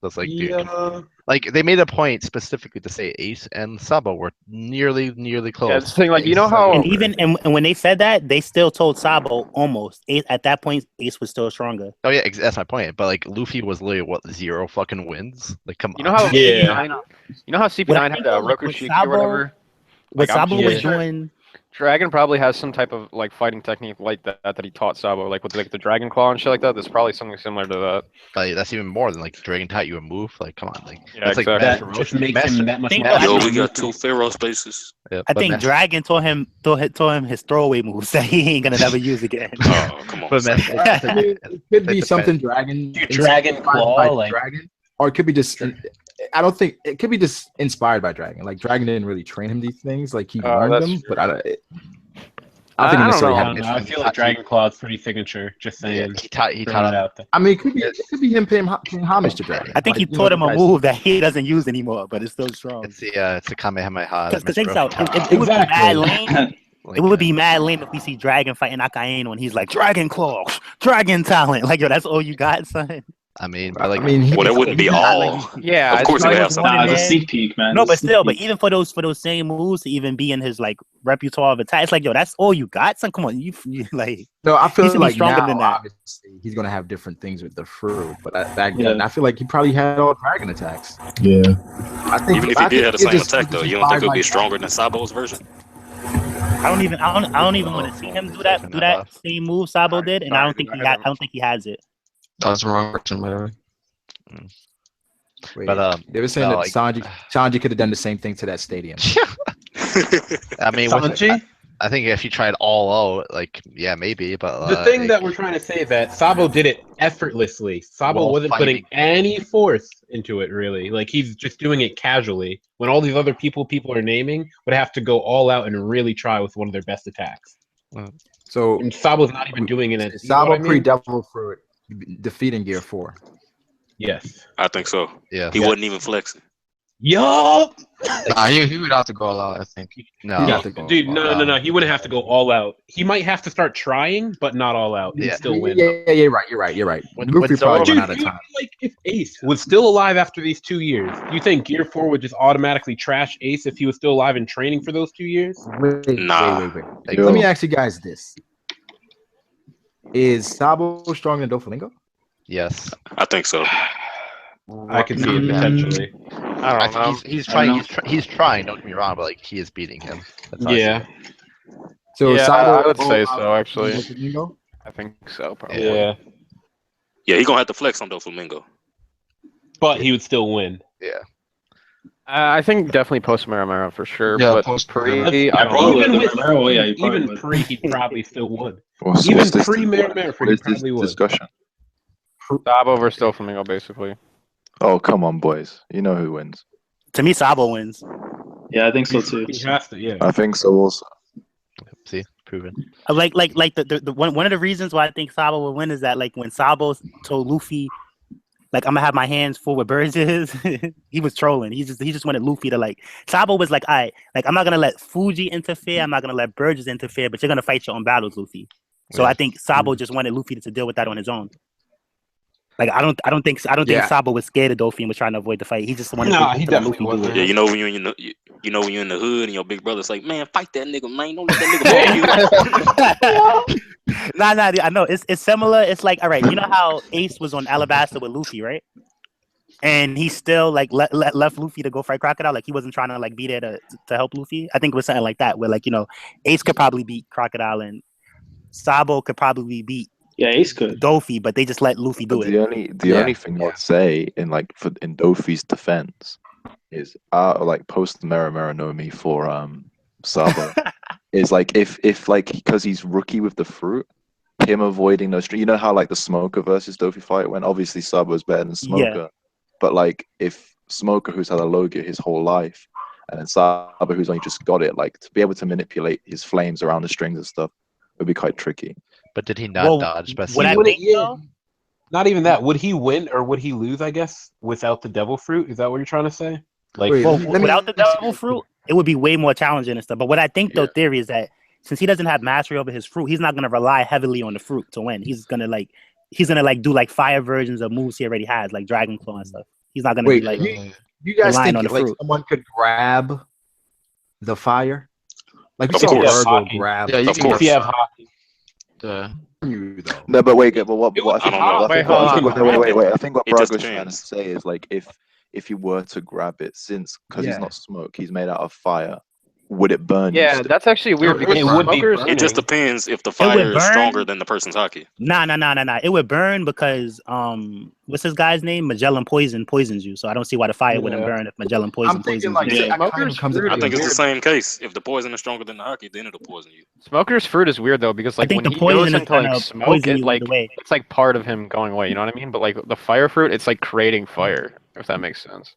That's like dude, Yeah. like they made a point specifically to say Ace and Sabo were nearly close. Yeah, it's the thing, like, you know Ace how- And over. even and when they said that, they still told Sabo almost. At that point, Ace was still stronger. Oh yeah, that's my point. But like Luffy was literally what 0 fucking wins. Like come You know on. how Yeah. CP9, you know how What I CP9 think had of, like, Roku with Shiki Sabo- or whatever. What Like, I'm Sabo pretty was sure- doing, Dragon probably has some type of like fighting technique like that he taught Sabo, like with like the Dragon Claw and shit like that. There's probably something similar to that. Like that's even more than like Dragon taught you a move. Like, come on, like Yeah, that's exactly. like That Master just Roshi. makes Master, him that much Think more. about- Yo, I we got 2 Pharaoh spaces. yeah, I but think Master- Dragon taught him his throwaway moves that he ain't gonna never use again. Oh, come on. but Master, I mean, it could be something Dragon, Dragon inspired Claw, by like- Dragon, or it could be just. I don't think it could be just inspired by Dragon. Like Dragon didn't really train him these things. Like he learned that's them, true. but I don't think I he don't necessarily know. I had don't it. know. I feel like Dragon Claw is pretty signature. Just yeah, saying. he taught Throwing him. it out there. I mean, it could be him paying homage to Dragon. I think he Like, you taught know, him a guys- move that he doesn't use anymore, but it's still strong. It's the Kamehameha. Because that check Mr. this out, Roshi it would be mad Exactly. lame. like, It would be mad lame if we see Dragon fighting Akainu and he's like Dragon Claw, Dragon Talent. Like yo, that's all you got, son. I mean, but like, I mean, Well, that wouldn't be He's not all. like- Yeah, Of course, he would have something. Nah, Nah, it's it's a a sneak sneak peek, man. No, It's a but sneak still, but peek. even for those same moves to even be in his like repertoire of attack, it's like yo, that's all you got, son. Come on, you like no, I He feel should be like stronger now, than that. obviously, he's gonna have different things with the fruit. But back Yeah. then, I feel like he probably had all Dragon attacks. Yeah. I think Even if I he did think have the he same just- attack, he though, just you don't think inspired it'll be by stronger than Sabo's version? I don't even want to see him do that same move Sabo did, and I don't think he has it. That's the wrong person, by the way. Wait, But they were saying no, that like- Sanji could have done the same thing to that stadium. I mean, with, Sanji? I think if you tried all out, like, yeah, maybe, but The thing like, that we're trying to say is that Sabo did it effortlessly. Sabo While wasn't fighting. putting any force into it, really. Like he's just doing it casually. When all these other people are naming would have to go all out and really try with one of their best attacks. So And Sabo's not even doing it. Sabo pre-Devil Fruit defeating Gear 4. Yes. I think so. yeah, He wasn't even flexing. Yup. Nah, he would have to go all out, I think. no, He got to go Dude, all no, out. no, no. He wouldn't have to go all out. He might have to start trying, but not all out. He'd Yeah. still win. Yeah, you're right. When Luffy Zoro- probably Dude, run out of you time. like if Ace was still alive after these 2 years, do you think Gear 4 would just automatically trash Ace if he was still alive and training for those 2 years? Wait. Like, Let me ask you guys this: is Sabo stronger than Doflamingo? yes, I think so. I can see it potentially. I don't know. he's I don't trying. He's trying. Don't get me wrong, but like he is beating him. That's how I see Yeah. it. So Yeah, Sabo, I would say so, actually. Doflamingo? I think so, probably. Yeah. Yeah, he gonna have to flex on Doflamingo. But he would still win. I think definitely post Maramara for sure. Yeah, but post pre, Maramara. I don't know. Even with yeah, he probably even would. pre, he probably still would. What's Even this- pre-Maramara, what he is this probably would. discussion? Sabo versus Doflamingo, basically. Oh, come on, boys. You know who wins. To me, Sabo wins. Yeah, I think so too. He has to, yeah. I think so also. See, proven. Like the one of the reasons why I think Sabo will win is that like when Sabo told Luffy, like I'm gonna have my hands full with birds, he was trolling. He just wanted Luffy to like. Sabo was like, "Alright, like I'm not gonna let Fuji interfere. I'm not gonna let Burgess interfere, but you're gonna fight your own battles, Luffy." So Yeah. I think Sabo just wanted Luffy to deal with that on his own. Like I don't think Yeah. Sabo was scared of Dofi and was trying to avoid the fight. He just wanted Nah, to he let definitely Luffy do wasn't. it. Yeah, you know when you're in the hood and your big brother's like, man, fight that nigga, man. Don't let that nigga ball you. Nah, I know it's similar. It's like, all right, you know how Ace was on Alabasta with Luffy, right? And he still like left Luffy to go fight Crocodile. Like he wasn't trying to like be there to help Luffy. I think it was something like that, where like Ace could probably beat Crocodile and Sabo could probably beat Yeah, Ace could. Dofi, but they just let Luffy do But it. the only thing I'd say in Dofi's defense is like post Mera no Mi for Sabo is like if like because he's rookie with the fruit, him avoiding those you know how like the Smoker versus Dofi fight went, obviously Sabo is better than Smoker, but like if Smoker who's had a low gear his whole life and then Sabo who's only just got it, like to be able to manipulate his flames around the strings and stuff would be quite tricky. But did he not Well, dodge? Best what I Would it- think, though, Not even that. Would he win or would he lose, I guess, without the devil fruit? Is that what you're trying to say? Like, Wait, well, let me- without the double fruit, it would be way more challenging and stuff. But what I think, though, theory is that since he doesn't have mastery over his fruit, he's not gonna rely heavily on the fruit to win. He's gonna do like fire versions of moves he already has, like Dragon Claw and stuff. He's not gonna Wait, be like you guys relying think on the like fruit. someone could grab the fire? Like we Of saw course. Virgo Haki. grab Yeah, you Of can course. if you have Haki. you though. No, but wait, but what I I think, don't know. I think what It just Brago's trying to depends. say is like if you were to grab it, since because Yeah. he's not smoke, he's made out of fire. would it burn? you Yeah, still? that's actually weird because It would be smokers. burning. It just depends if the would fire is burn. stronger than the person's Haki. Nah. It would burn because what's this guy's name? Magellan poisons you. So I don't see why the fire wouldn't Yeah. burn if Magellan I'm thinking poisons like you. Yeah. that kind of comes Smokers into I think it's the weird. same case. If the poison is stronger than the Haki, then it'll poison you. Smoker's fruit is weird though because like think when the he goes poison is into like gonna smoke, poison it you like either way. it's like part of him going away. You know what I mean? But like the fire fruit, it's like creating fire. If that makes sense.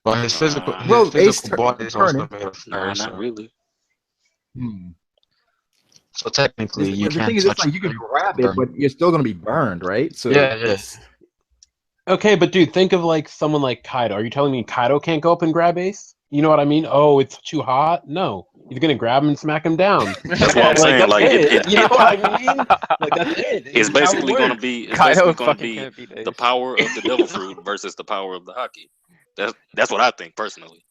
But his physical, Well, his Ace physical body is also made of Nah, fire. not So, really. so technically, you The can't thing is, touch it's like you can it. grab it, but you're still gonna be burned, right? So Yeah. it's- Okay, but dude, think of like someone like Kaido. Are you telling me Kaido can't go up and grab Ace? You know what I mean? Oh, it's too hot. No, he's gonna grab him and smack him down. That's what I'm saying. That's Like, it. You know what I mean? Like that's it. It's how it basically going to works. be. It's Kaido basically going to fucking be can't beat the Ace. power of the devil fruit versus the power of the Haki. That's what I think personally.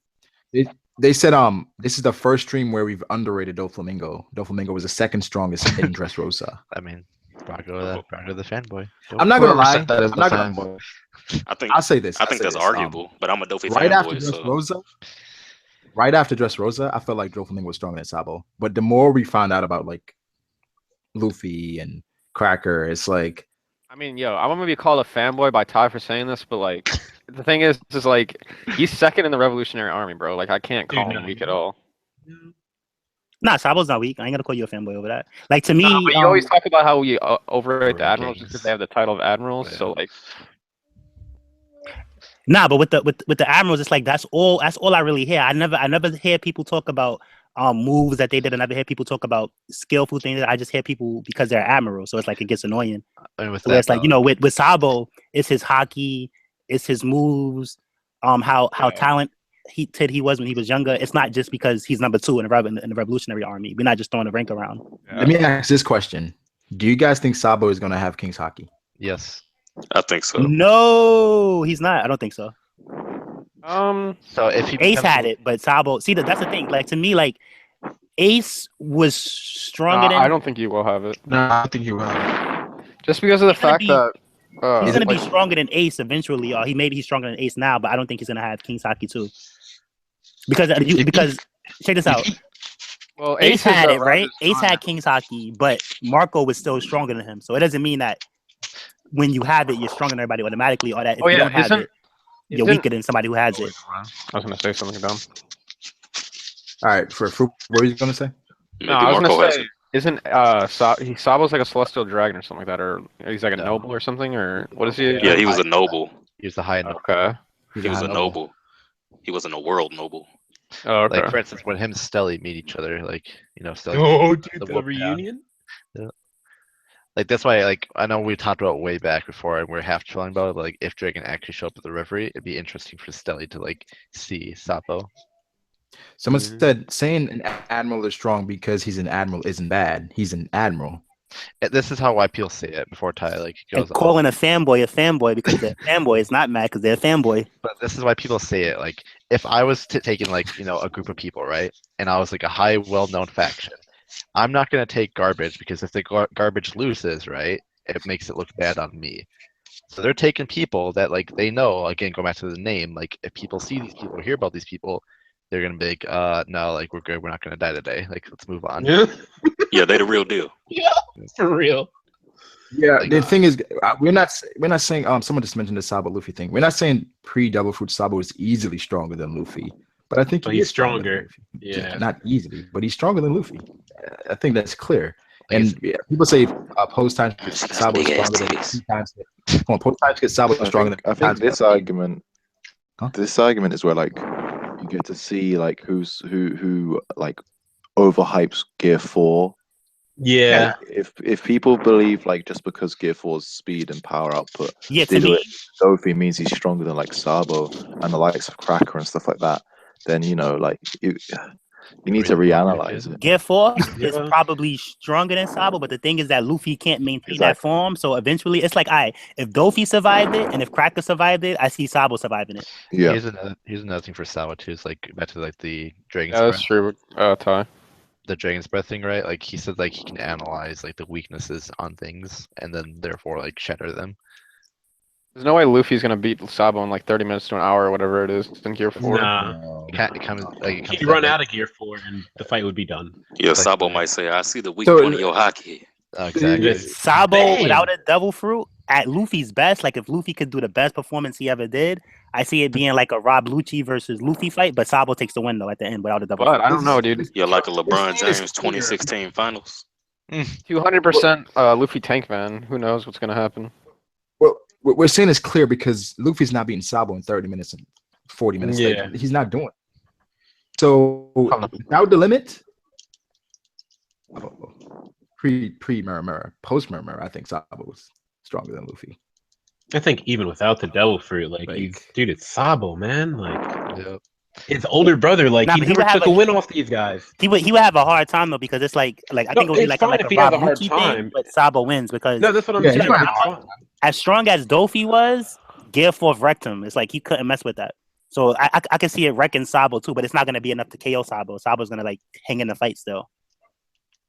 They said this is the first stream where we've underrated Doflamingo. Doflamingo was the second strongest in Dressrosa. I mean, Brago the fanboy. I'm not gonna Whoever lie. said that is I'm the not gonna, fanboy. I think I'll say this. I think that's arguable, but I'm a Dofi Right after fanboy. So Dressrosa, I felt like Doflamingo was stronger than Sabo. But the more we found out about like Luffy and Cracker, it's like I mean, yo, I'm gonna be called a fanboy by Ty for saying this, but like the thing is like he's second in the Revolutionary Army, bro. Like I can't call Dude, him no. weak at all. Nah, Sabo's not weak. I ain't gonna call you a fanboy over that. Like to me, No, but you always talk about how we overrate the Overrate admirals just because they have the title of admirals. Yeah. So like, nah, but with the admirals, it's like that's all I really hear. I never hear people talk about moves that they did. I never hear people talk about skillful things. I just hear people because they're admirals. So it's like it gets annoying. I mean, with So it's that, like, you know, with Sabo, it's his Haki, it's his moves, how talented he was when he was younger. It's not just because he's number 2 in the Revolutionary Army. We're not just throwing the rank around. let me ask this question. Do you guys think Sabo is gonna have King's Haki? yes. I think so. No, he's not. I don't think so. So if he Ace becomes- had it, but Sabo. See, that's the thing. Like to me, like Ace was stronger than. I don't think he will have it. No, I think he will have it. Just because of the He's gonna fact be- that He's gonna be like, stronger than Ace eventually, or maybe he's stronger than Ace now, but I don't think he's gonna have King's Haki too. Because check this out. well, Ace had is, it, right? Roger's Ace had King's Haki, but Marco was still stronger than him. So it doesn't mean that when you have it, you're stronger than everybody automatically, or that if Oh, you yeah, don't have isn't- it, you're isn't- weaker than somebody who has it. I was gonna say something dumb. All right, for Fruit, what were you gonna say? Maybe No, I was Marco gonna has say, it. isn't Sabo's like a celestial dragon or something like that, or he's like a noble or something, or what is he? Yeah, he was a noble. he was the high noble. Okay. He was a noble. He wasn't a world noble. Oh, okay. Like for instance, when him and Stelly meet each other, like Stelly. Oh, dude, The the whoop reunion. Like that's why, like I know we talked about way back before, and we're half trolling about it. But, like if Dragon actually showed up at the reverie, it'd be interesting for Stelly to like see Sabo. Someone said saying an admiral is strong because he's an admiral isn't bad. He's an admiral. This is why people say it before Ty like And goes. calling a fanboy because they're a fanboy is not mad because they're a fanboy. But this is why people say it. Like if I was taking like a group of people, right, and I was like a high, well-known faction, I'm not gonna take garbage because if the garbage loses, right, it makes it look bad on me. So they're taking people that like they know. Again, go back to the name. Like if people see these people, hear about these people, they're gonna be like, no, like we're good. We're not gonna die today. Like let's move on. Yeah, Yeah, they the real deal. yeah, for real. Yeah, Like, the thing is, we're not saying. Someone just mentioned the Sabo Luffy thing. We're not saying pre-Double Fruit Sabo is easily stronger than Luffy, but I think But he he's is than stronger. Luffy. Yeah. Not easily, but he's stronger than Luffy. I think that's clear. And yeah, people say post time Sabo is stronger than 2 times. Come on, post time Sabo is stronger than. I think this argument, this argument is where like you get to see like who like overhypes Gear 4. Yeah. If people believe like just because Gear 4's speed and power output, Yeah, they to do me, it, Sophie means he's stronger than like Sabo and the likes of Cracker and stuff like that, then like you need to reanalyze it. Gear 4 is Yeah. probably stronger than Sabo, but the thing is that Luffy can't maintain that Exactly. form. So eventually, it's like, if Dofi survived it and if Cracker survived it, I see Sabo surviving it. Yeah. Here's another thing for Sabo too. Is like back to like the Dragon's Yeah, that's Breath. true. Ty. The Dragon's Breath thing, right? Like he said, like he can analyze like the weaknesses on things and then therefore like shatter them. There's no way Luffy's gonna beat Sabo in like 30 minutes to an hour or whatever it is in Gear 4. Nah. It comes He'd down run to- out of Gear 4 and the fight would be done. Yeah, Like- Sabo might say, "I see the weak So- point of your Haki." Exactly. Sabo Damn. without a devil fruit at Luffy's best, like if Luffy could do the best performance he ever did, I see it being like a Rob Lucci versus Luffy fight, but Sabo takes the win though at the end without a devil But fruit. I don't know, dude. Yeah, like a LeBron This is James 2016 finals. 200% Luffy tank man. Who knows what's gonna happen? Well, we're saying it's clear because Luffy's not beating Sabo in 30 minutes and 40 minutes. Like, Yeah. he's not doing it. So without the limit, pre Mirror, post Mirror, I think Sabo was stronger than Luffy. I think even without the devil fruit, like, dude, it's Sabo, man. Like, Yep. his older brother, like, Nah, he but he never would have took a a- wit off these guys. He would have a hard time though because it's like I think it would be it's like fine a if he Rob has a hard Lucci time. thing, but Sabo wins because No, that's what I'm Yeah, saying. he's gonna It's have fine. as strong as Dofi was, Gear 4 wrecked him. It's like he couldn't mess with that. So I can see it wrecking Sabo too, but it's not going to be enough to KO Sabo. Sabo's going to like hang in the fight still.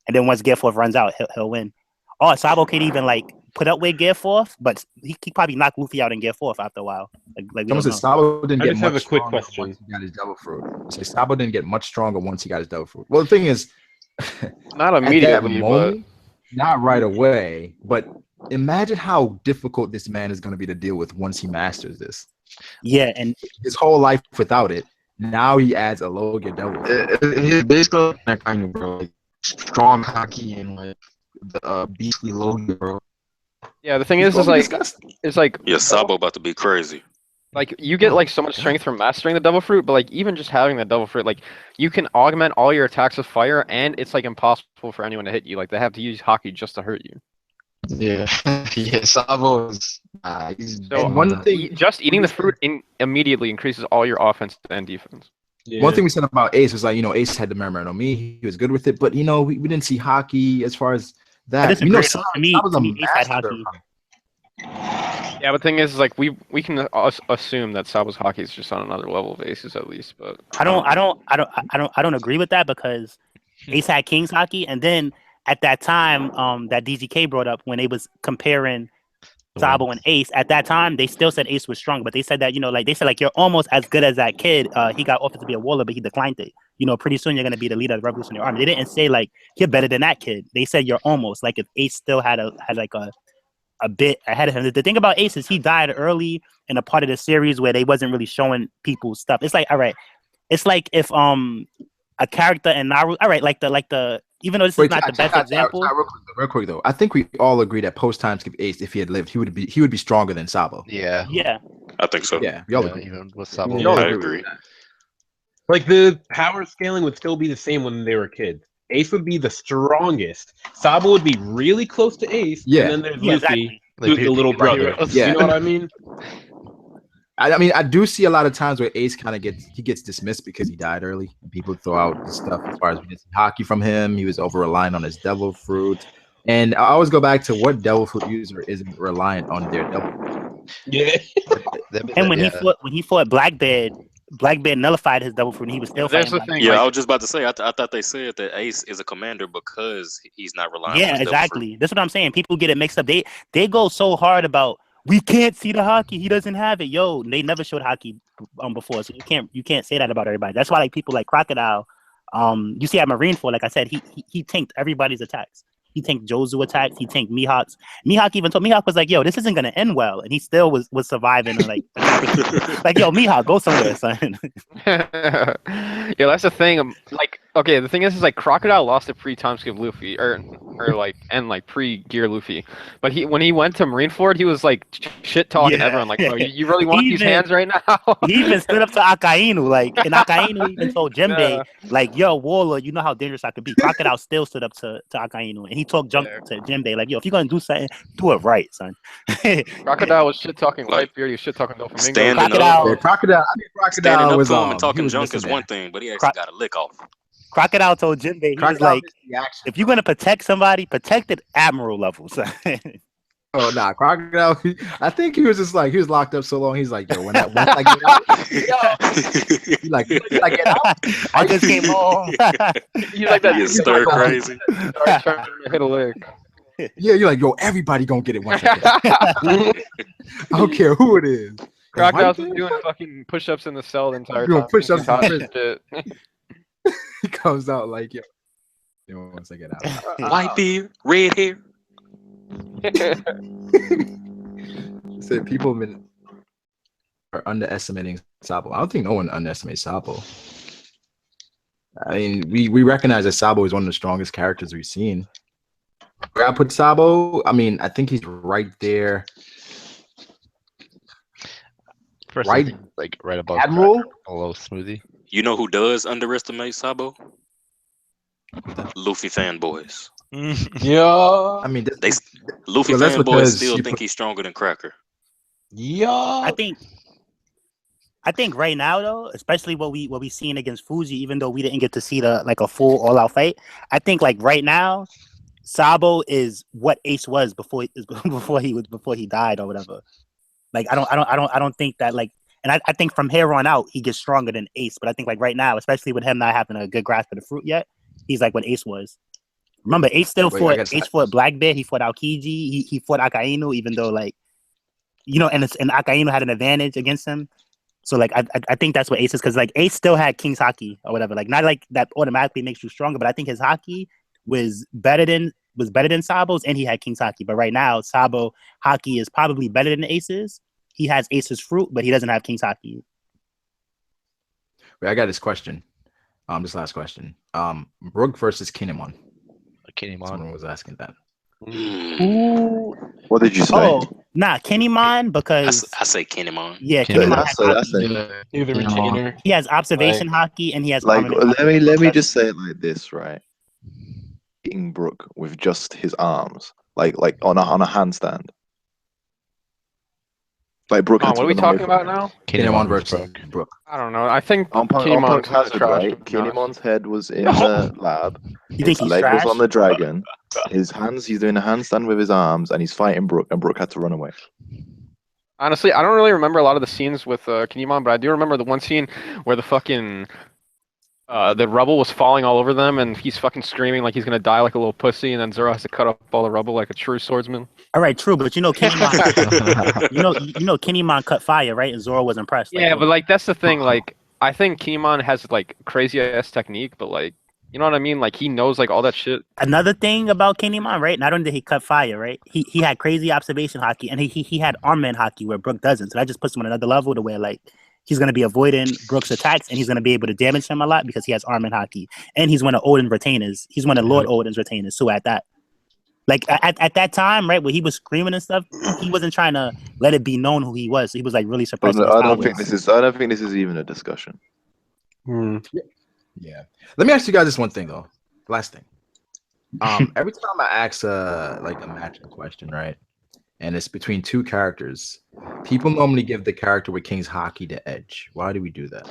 And then once Gear 4 runs out, he'll win. Oh, Sabo could even like put up with Gear 4, but he probably knock Luffy out in Gear 4 after a while. Like we Someone don't said know. Sabo didn't I get just have much a quick stronger question. once he got his devil fruit. Say Sabo didn't get much stronger once he got his devil fruit. Well, the thing is, Not at that immediately, but moment, not right away, but imagine how difficult this man is going to be to deal with once he masters this. Yeah, and His whole life without it. Now he adds a low gear devil fruit. It's basically that kind of bro, like strong Haki and like the beastly Logan, bro. yeah, the thing He's is gonna be like disgusting. it's like Yeah, Sabo about to be crazy. like you get like so much strength from mastering the devil fruit, but like even just having the devil fruit, like you can augment all your attacks with fire, and it's like impossible for anyone to hit you. Like they have to use Haki just to hurt you. Yeah, yeah. Sabo is he's So And one thing- just eating the fruit immediately increases all your offense and defense. Yeah. One thing we said about Ace was like, Ace had the Mirror no Me. He was good with it, but we didn't see Haki as far as I that. disagree, though. To me, Sabo's a Ace had master. Haki. Yeah, but the thing is like we can assume that Sabo's Haki is just on another level of Aces at least, but I don't agree with that because Ace had King's Haki, and then at that time, that DGK brought up when they was comparing Sabo and Ace. At that time, they still said Ace was strong, but they said that they said you're almost as good as that kid. He got offered to be a warlord, but he declined it. Pretty soon you're gonna be the leader of the Revolutionary Army. They didn't say like you're better than that kid. They said you're almost like if Ace still had a bit ahead of him. The thing about Ace is he died early in a part of the series where they wasn't really showing people stuff. It's like, all right, it's like if a character in Naruto, all right, like the even though this is not the best example. Real quick though, I think we all agree that post time skip Ace, if he had lived, he would be stronger than Sabo. Yeah. Yeah. I think so. Yeah, y'all Yeah, agree. even with Sabo. Yeah, I agree. Like the power scaling would still be the same when they were kids. Ace would be the strongest. Sabo would be really close to Ace. Yeah. And then there's Yeah, Luffy, exactly. who's the little brother. Yeah. You know what I mean? I mean, I do see a lot of times where Ace kind of gets dismissed because he died early, and people throw out stuff as far as we didn't see Haki from him. He was over reliant on his devil fruit, and I always go back to what devil fruit user isn't reliant on their devil fruit. Yeah. And when he fought Blackbeard nullified his devil fruit and he was still There's fighting. the thing, Yeah, like- I was just about to say. I thought they said that Ace is a commander because he's not relying. Yeah, on his devil exactly. That's what I'm saying. People get it mixed up. They go so hard about we can't see the Haki. He doesn't have it. Yo, they never showed Haki before, so you can't say that about everybody. That's why like people like Crocodile. You see at Marineford, like I said, he tanked everybody's attacks. He tanked Jozu attacks. He tanked Mihawk's. Mihawk even told Mihawk was like, "Yo, this isn't gonna end well," and he still was surviving. And like, like, yo, Mihawk, go somewhere, son. Yeah, that's the thing. Like, okay, the thing is like Crocodile lost to pre-time skip Luffy, or like pre-gear Luffy. But when he went to Marineford, he was like shit talking everyone. Like, bro, you really want these hands right now? He even stood up to Akainu, like, and Akainu even told Jembe, like, yo, Warlord, you know how dangerous I could be. Crocodile still stood up to Akainu, and he talked junk to Jembe, like, yo, if you're gonna do something, do it right, son. Crocodile was shit talking Whitebeard. He was shit talking Doflamingo. Standing Crocodile- up, Crocodile standing up was to him and he talking was junk missing is that. one thing, but he actually got a lick off. Crocodile told Jembe, he was Crocodile like, missed the action. if you're gonna protect somebody, protect it admiral level, son. Oh nah, Crocodile. I think he was just like he was locked up so long. He's like, yo, once I get out, he's like, when I get out, I just came home. He's like that. You stir crazy. Started trying to hit a lick. Yeah, you're like, yo, everybody gonna get it once. I don't care who it is. Crocodile's been doing fucking push-ups in the cell the entire Doing time. push-ups He's hot in as shit. He comes out like, yo, once I get out. Whitebeard, red hair. Said people are underestimating Sabo. I don't think no one underestimates Sabo. I mean, we recognize that Sabo is one of the strongest characters we've seen. Where I put Sabo, I mean, I think he's right there. First, Right, like right above Admiral. below Smoothie. You know who does underestimate Sabo? Luffy fanboys. Yeah. I mean, Luffy well, that's fanboys because still you think he's stronger than Cracker. Yeah. I think right now though, especially what we seen against Fuji, even though we didn't get to see a full all out fight, I think like right now, Sabo is what Ace was before he died or whatever. Like I don't think that like, and I think from here on out he gets stronger than Ace. But I think like right now, especially with him not having a good grasp of the fruit yet, he's like what Ace was. Remember, Ace still fought Blackbeard. He fought Aokiji. He fought Akainu, even though like, and Akainu had an advantage against him. So like I think that's what Ace is, because like Ace still had King's Haki or whatever. Like not like that automatically makes you stronger, but I think his Haki was better than Sabo's, and he had King's Haki. But right now, Sabo Haki is probably better than Ace's. He has Ace's fruit, but he doesn't have King's Haki. Wait, I got this question. This last question. Brook versus Kinemon. Someone was asking that. What did you say? Oh, nah, Kinemon, because I say Kinemon. Yeah, Kinemon Either retainer. he has observation Haki and he has like. armament Let me just say it like this, right? Beating Brook with just his arms, like on a handstand. Like Brook. What are we talking about now? Kinemon versus Brook. I don't know. I think Kinemon's Kinemon's hazard, trash. right? Kinemon's head was in the lab. You think His he's leg trash? was on the dragon. His hands, he's doing a handstand with his arms, and he's fighting Brook, and Brook had to run away. Honestly, I don't really remember a lot of the scenes with Kinemon, but I do remember the one scene where the fucking the rubble was falling all over them, and he's fucking screaming like he's gonna die like a little pussy, and then Zoro has to cut up all the rubble like a true swordsman. All right, true, but Kinemon, Kinemon cut fire, right? And Zoro was impressed. Yeah, but like that's the thing. Like I think Kinemon has like crazy ass technique, but like you know what I mean? Like he knows like all that shit. Another thing about Kinemon, right? Not only did he cut fire, right? He had crazy observation Haki, and he had armament Haki where Brook doesn't. So that just puts him on another level to where like he's gonna be avoiding Brook's attacks, and he's gonna be able to damage him a lot because he has armament Haki, and he's one of Odin's retainers. He's one of Lord Odin's retainers. So at that, like at that time, right, where he was screaming and stuff, he wasn't trying to let it be known who he was. So he was like really suppressing his I powers. don't think this is even a discussion. Yeah. Let me ask you guys this one thing though. Last thing. Every time I ask like a matchup question, right? And it's between two characters, people normally give the character with King's Haki the edge. Why do we do that?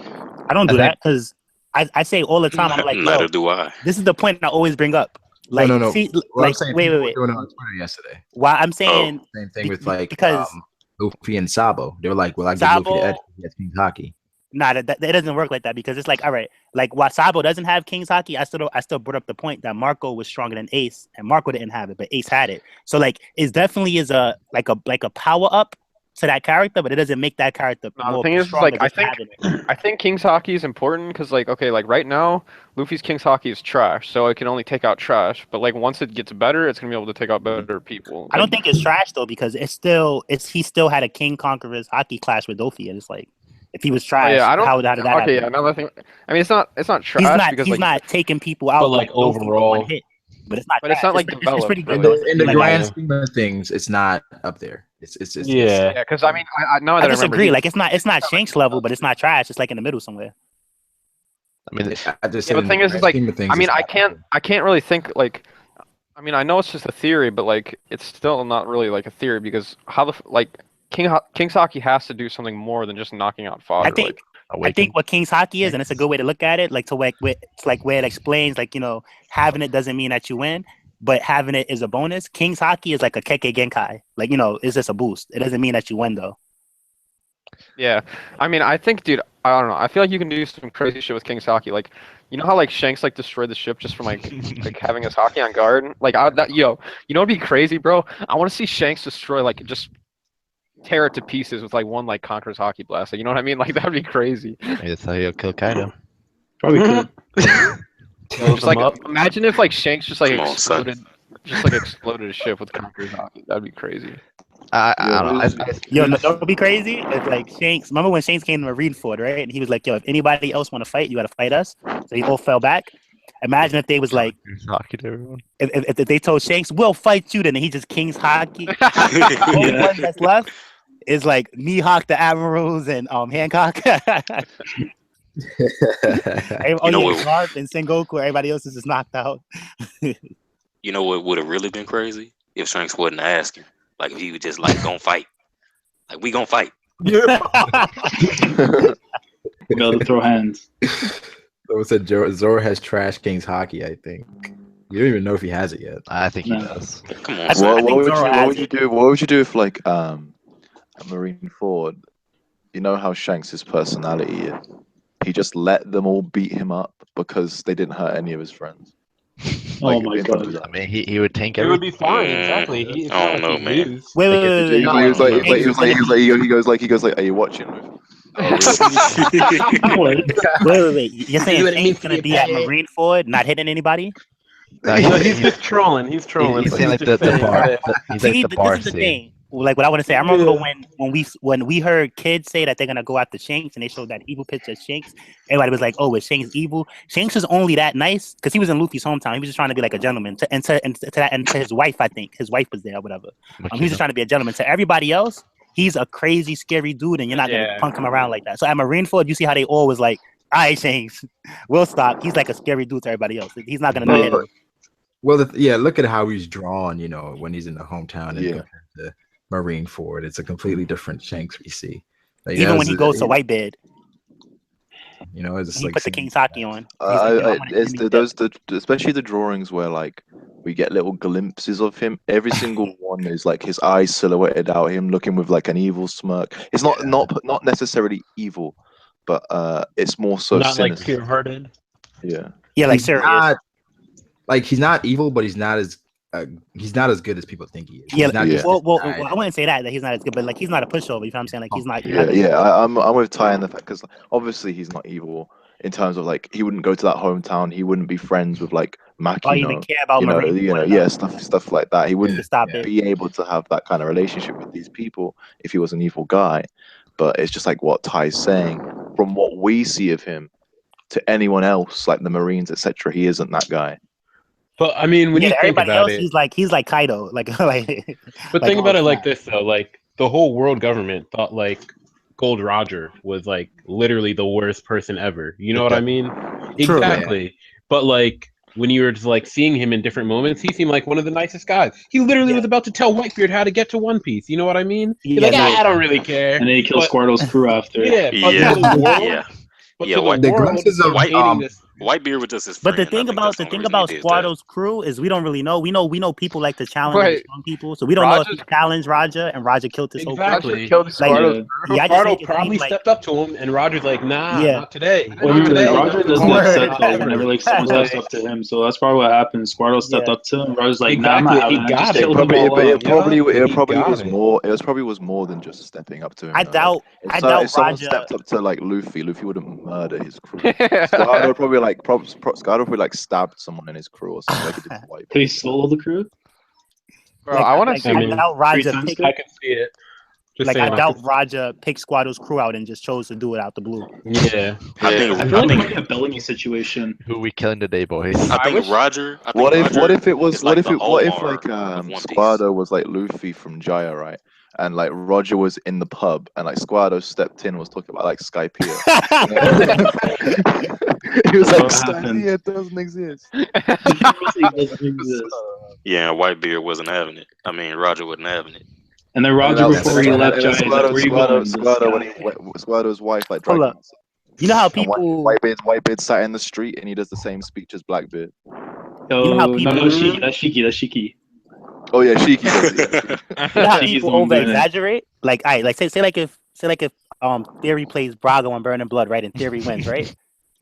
I don't do that because I say all the time, I'm like, neither do I. This is the point I always bring up. Like, no. See, well, like, I'm saying wait. Doing it on Twitter yesterday. Why I'm saying Same thing with like because Luffy and Sabo. They were like, "Well, I give Sabo, Luffy the edge. He has King's Haki." Nah, that doesn't work like that because it's like, all right, like while Sabo doesn't have King's Haki, I still brought up the point that Marco was stronger than Ace, and Marco didn't have it, but Ace had it. So like, it definitely is a power up to that character, but it doesn't make that character more. The thing is, like, I think King's Haki is important because, like, okay, like right now, Luffy's King's Haki is trash, so it can only take out trash. But like once it gets better, it's gonna be able to take out better people. I don't think it's trash though because he still had a King Conqueror's Haki clash with Dofi, and it's like. If he was trash, how did that happen? Okay, another thing. I mean, it's not trash because he's not taking people out. But like overall, one hit. But it's not. But it's not like developed. It's pretty good. In the grand scheme of things, it's not up there. It's yeah. Because I mean, I disagree. Like it's not Shanks level, but it's not trash. It's like in the middle somewhere. I mean, the thing is like, I mean, I can't really think like. I mean, I know it's just a theory, but like, it's still not really like a theory because King's Haki has to do something more than just knocking out fog. I think what King's Haki is, and it's a good way to look at it, like to like it's like where it explains, like having it doesn't mean that you win, but having it is a bonus. King's Haki is like a Kekkei Genkai, like it's just a boost. It doesn't mean that you win though. Yeah, I mean, I think, dude, I don't know. I feel like you can do some crazy shit with King's Haki. Like, you know how like Shanks like destroyed the ship just from like having his Haki on guard. Like, you know what'd be crazy, bro? I want to see Shanks destroy like just tear it to pieces with like one like Conqueror's Haki blast. Like, you know what I mean? Like that'd be crazy. Maybe that's how you'll kill Kaido. Probably could. Just like imagine if like Shanks just like Come on, son. exploded a ship with Conqueror's Haki. That'd be crazy. I don't know. Yo, no, that would be crazy. It's like Shanks. Remember when Shanks came to Marineford, right? And he was like, "Yo, if anybody else want to fight, you got to fight us." So they all fell back. Imagine if they was like, Haki to everyone. if they told Shanks, "We'll fight you," then he just King's Haki. The only one that's left is like Mihawk, the Admirals, and Hancock. Garp and Sengoku. Everybody else is just knocked out. You know what would have really been crazy if Shanks wasn't asking. Like if he was just like gonna fight. Like we gonna fight. Yeah. We gotta throw hands. Someone said Zoro has trashed King's Haki, I think. You don't even know if he has it yet. I think he does. Come on. What would you do if like at Marineford, you know how Shanks' personality is? He just let them all beat him up because they didn't hurt any of his friends. Oh my god! I mean, he would tank It would everything. be fine. Exactly. I don't know, man. Wait. He goes like, are you watching? Wait. You're saying Shanks gonna be at Marineford, not hitting anybody? No, he's just trolling. He's trolling. He's saying like the bar. He's like the bar This is the scene. thing. Like what I want to say, I remember when we heard kids say that they're gonna go after Shanks, and they showed that evil picture of Shanks. Everybody was like, "Oh, is Shanks evil?" Shanks was only that nice because he was in Luffy's hometown. He was just trying to be like a gentleman and to his wife. I think his wife was there or whatever. He was just trying to be a gentleman. To everybody else, he's a crazy, scary dude, and you're not gonna punk him around like that. So at Marineford, you see how they all was like, "All right, Shanks, we'll stop." He's like a scary dude to everybody else. He's not gonna hit him. Well, look at how he's drawn. You know, when he's in the hometown and compared to Marineford, it's a completely different Shanks we see. Like, even when he goes to Whitebeard, you know, it's he like put the King's Haki on. Especially the drawings where like we get little glimpses of him. Every single one is like his eyes silhouetted out, him looking with like an evil smirk. It's not necessarily evil, but it's more so not sinister. like pure-hearted. Yeah, like serious. Like he's not evil, but he's not as good as people think he is. Yeah, well, I wouldn't say that he's not as good, but like he's not a pushover. You know what I'm saying? Like he's not. I'm with Ty in the fact because obviously he's not evil in terms of like he wouldn't go to that hometown. He wouldn't be friends with like Makino. Or even care about Marine. Stuff like that. He wouldn't be able to have that kind of relationship with these people if he was an evil guy. But it's just like what Ty's saying. From what we see of him, to anyone else, like the Marines, etc., he isn't that guy. But I mean, when you think about else, it, he's like Kaido, like. But think about it like this though, like the whole world government thought like Gold Roger was like literally the worst person ever. You know what I mean? True, exactly. Man. But like when you were just like seeing him in different moments, he seemed like one of the nicest guys. He literally was about to tell Whitebeard how to get to One Piece. You know what I mean? He's like, I don't really care. And then he kills Squirtle's crew after. Whitebeard was just his But friend. the thing about Squirtle's crew is we don't really know. We know people like to challenge strong people, so we don't know if he challenged Roger and Roger killed his whole crew. Squirtle probably stepped up to him, and Roger's like, "Nah, not today." Roger doesn't accept that whenever like someone does stuff to him, so that's probably what happened. Squirtle stepped up to him. Roger's like, "Nah, It probably was more than just stepping up to him. I doubt if someone Roger stepped up to like Luffy wouldn't murder his crew. Squirtle probably stabbed someone in his crew or something. Like he did White. Did he solo the crew? Bro, I want to see. I doubt Roger. I can see it. I doubt Roger picked Squirtle's crew out and just chose to do it out the blue. Yeah, I feel like it might be a Bellamy situation. Who we killing today, boys? I think Roger. What if Squirtle was like Luffy from Jaya, right? And like Roger was in the pub, and like Squirtle stepped in, was talking about like Skypiea. He was like, Skypiea doesn't exist. Yeah, Whitebeard wasn't having it. I mean, Roger wasn't having it. And then Roger, before he left, Squirtle's wife like dragged him. You know how people Whitebeard sat in the street, and he does the same speech as Blackbeard. Oh, you know how people... No, that's Shiki. Oh yeah, Shiki. You know how people over exaggerate? Like, say if Theory plays Brago and Burning Blood, right? And Theory wins, right?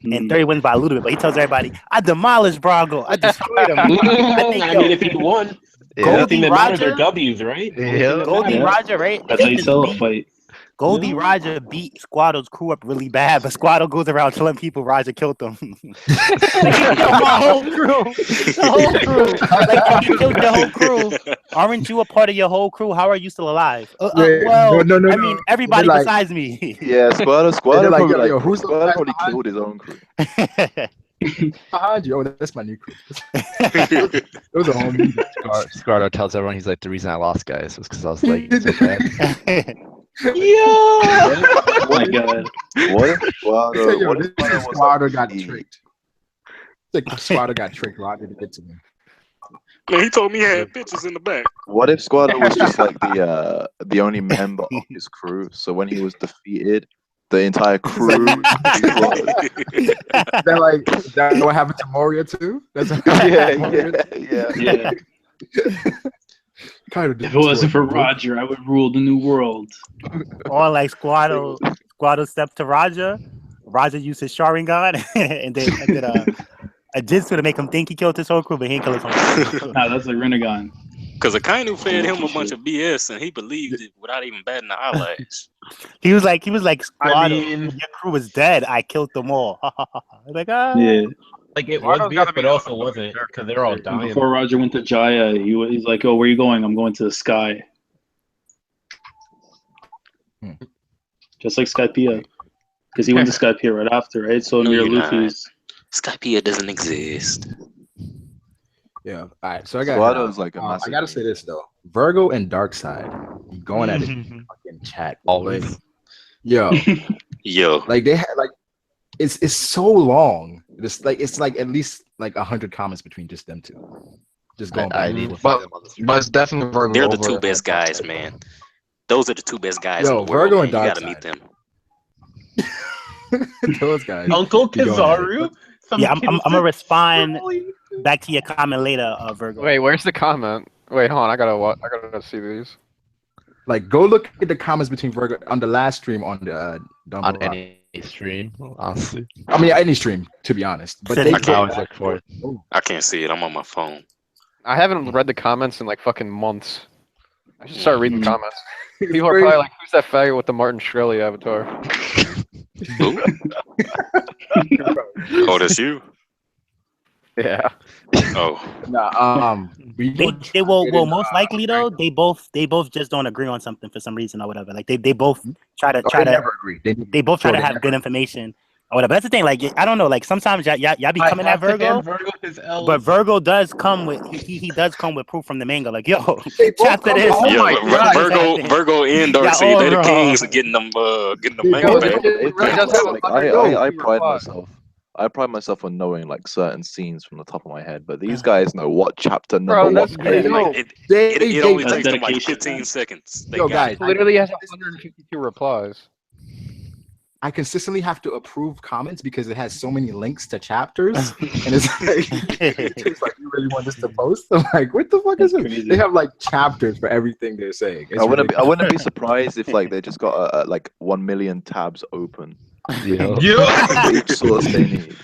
And Theory wins by a little bit, but he tells everybody, "I demolished Brago. I destroyed him." I mean, if he won, the only thing that matters are W's, right? Goldie Roger, right? That's how you sell a fight. Goldie Roger beat Squaddle's crew up really bad, but Squaddle goes around telling people Roger killed them. My whole crew. The whole crew. Like, if you killed your whole crew, aren't you a part of your whole crew? How are you still alive? Well, no, I mean, everybody like, besides me. Yeah, Squaddle like, probably, yo, who's Squaddle probably killed his own crew. Behind you. Oh, that's my new crew. It was a homie. Squaddle tells everyone he's like, the reason I lost, guys, was because I was like so bad. Oh my god. What if Squaddle? What if Squaddle got tricked? Like Squaddle got tricked. Roger to get to me. Man, he told me he had bitches in the back. What if Squaddle was just like the only member of his crew? So when he was defeated, the entire crew. That what happened to Moria too? That's yeah. Kind of. If it wasn't for Roger, I would rule the new world. Or like Squaddle stepped to Roger. Roger used his Sharingan and then did a jutsu to make him think he killed his whole crew, but he didn't kill his whole crew. Nah, that's like Renegon. Because Akainu fed him a bunch of BS and he believed it without even batting an eyelash. He was like, Squaddle, I mean, your crew was dead. I killed them all. Like, Yeah. like it was BS, but also wasn't because they're all dying. Before Roger went to Jaya, he's like, "Oh, where are you going? I'm going to the sky." Just like Skypiea, because he went to Skypiea right after, right? So near Luffy's. Skypiea doesn't exist. Yeah. All right. So I got. Squaddle's like a I massive. gotta say this though. Virgo and Darkseid going at it in fucking chat Always. Yo, like they had like it's so long. It's like at least like 100 comments between just them two. Just going back. But it's definitely Virgo. They're the two best guys, man. Those are the two best guys in the world. Virgo and man. You gotta Darkseid. meet them. Those guys. Uncle Kizaru. Yeah, I'm gonna respond back to your comment later, Virgo. Wait, where's the comment? Wait, hold on. I gotta see these. Like, go look at the comments between Virgo on the last stream on the On any stream, honestly. I mean, any stream, to be honest. But they I always look for it. I can't see it. I'm on my phone. I haven't read the comments in like fucking months. I should start reading the comments. People are probably like, "Who's that faggot with the Martin Shkreli avatar?" Who? Oh, that's you. Yeah. Oh. Nah, They will most likely though. They both just don't agree on something for some reason or whatever. Like they both try to never agree. They both try to have good information or whatever. That's the thing. Like I don't know. Like sometimes y'all be coming at Virgo, but Virgo does come with he does come with proof from the manga. Like yo, chapter this. Virgo and Darkseid, they're the kings of getting them manga back. I pride myself on knowing like certain scenes from the top of my head, but these guys know what chapter number what page. It only takes them like 15 seconds. Yo, guys, literally has 152 replies. I consistently have to approve comments because it has so many links to chapters, and it's like you really want this to post? I'm like, what the fuck is it? They have like chapters for everything they're saying. I wouldn't be surprised if like they just got like 1 million tabs open. Each source they need.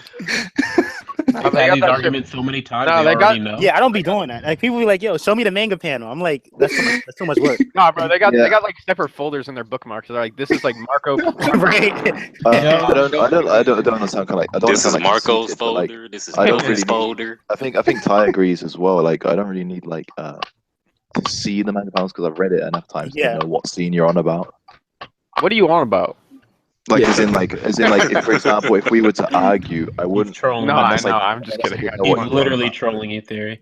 I've had these arguments so many times. No, they already know. Yeah, I don't be doing that. Like people be like, "Yo, show me the manga panel." I'm like, "That's too much work." Nah, bro, they got like separate folders in their bookmarks. They're like, "This is like Marco." Right? I don't understand. Like, I don't. This is like, Marco's folder. Like, this is Milton's folder. I think Ty agrees as well. Like, I don't really need like to see the manga panels because I've read it enough times to know what scene you're on about. What are you on about? Like, as in like, if, for example, if we were to argue, I wouldn't. No, I know. I'm just kidding. He's literally trolling you, Theory.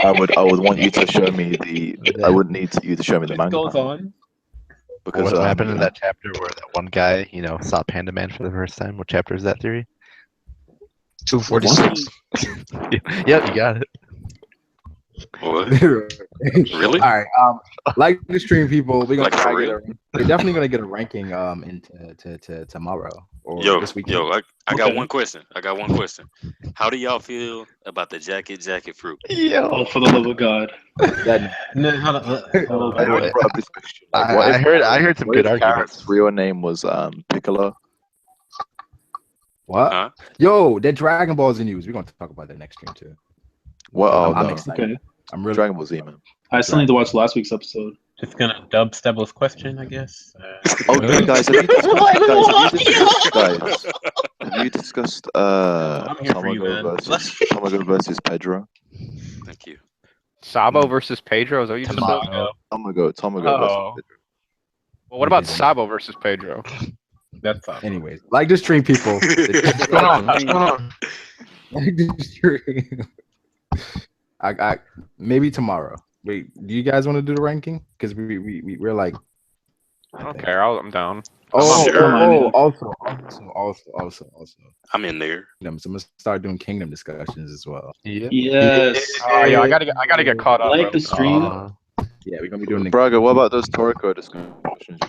I would want you to show me I would need you to show me the manga. Goes on. Because what happened in that chapter where that one guy, saw Panda Man for the first time? What chapter is that, Theory? 246. Yep, you got it. What? Really? Really? All right. Like the stream people, we're gonna Like, for try to real? we're definitely gonna get a ranking into tomorrow or Yo, this weekend. I got Okay. one question. How do y'all feel about the jacket fruit? Oh, for the love of God. That No, hold on. Oh, I boy. brought up this question. Like, I heard some what good if arguments. Carrot's real name was Piccolo? what? Huh? Yo, that Dragon Ball's in news. We're gonna talk about that next stream too. What? Oh, I'm no. excited. Okay. I'm really Dragon Ball Z, man. I still need to watch last week's episode. Just gonna dub Steble's question, I guess. Okay, guys, have you discussed, have you discussed I'm here for you, man. Tomago versus Pedro? Thank you. Sabo versus Pedro. Is that what you just said? Tomago. Tomago Oh. versus Pedro. Well, what about Sabo versus Pedro? That's all. anyways. Like the stream people. What's going on? What's going on? Like the stream. I maybe tomorrow. Wait, do you guys want to do the ranking? Because we're like, I don't care. I'm down. also. I'm in there. So I'm gonna start doing kingdom discussions as well. Yes. Oh yeah, I gotta get caught I up. like bro. the stream. Yeah, we're gonna be doing the Brago, what about those Toriko discussions you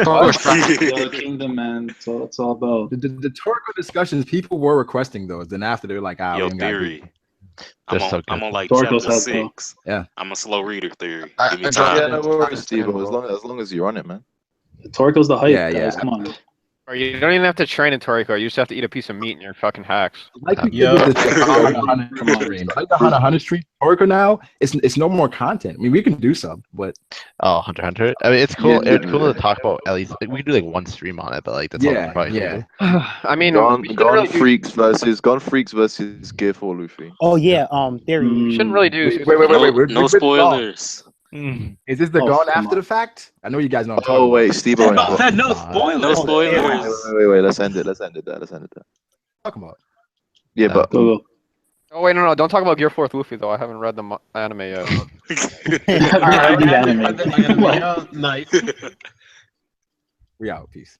promised me? The kingdom, man. That's all it's all about. the Toriko discussions. People were requesting those. Then after they're like, Yo, we ain't gotta do theory. it. I'm They're so on good. like Toriko's chapter has 6. Yeah. I'm a slow reader, theory. I- Give me I got time. Yeah, no worries, Steve. As long as you're on it, man. Toriko's the hype, Yeah, guys. yeah. Come on. Or you don't even have to train in Toriko. You just have to eat a piece of meat and you're fucking hacks. Like we Yo. did this like the Hunter Street Toriko now. It's no more content. I mean, we can do some, but Oh, Hunter. I mean, it's cool. Yeah. It's cool to talk about. At least like, we can do like one stream on it, but like that's all we yeah, probably yeah. do. I mean, Gone we shouldn't really do, Freaks versus Gear 4 Luffy. Oh yeah, theory. we shouldn't really do. Wait, No spoilers. Is this the Oh, gone come after on. the fact? I know you guys know what I'm Oh talking wait, Steve. Stebble said no No spoilers. spoilers. Wait. Let's end it. Let's end it there. about. Talking about. Yeah, but Go. Oh wait, no, don't talk about Gear 4th Luffy though. I haven't read the anime yet. The anime. Nice. We out. Peace.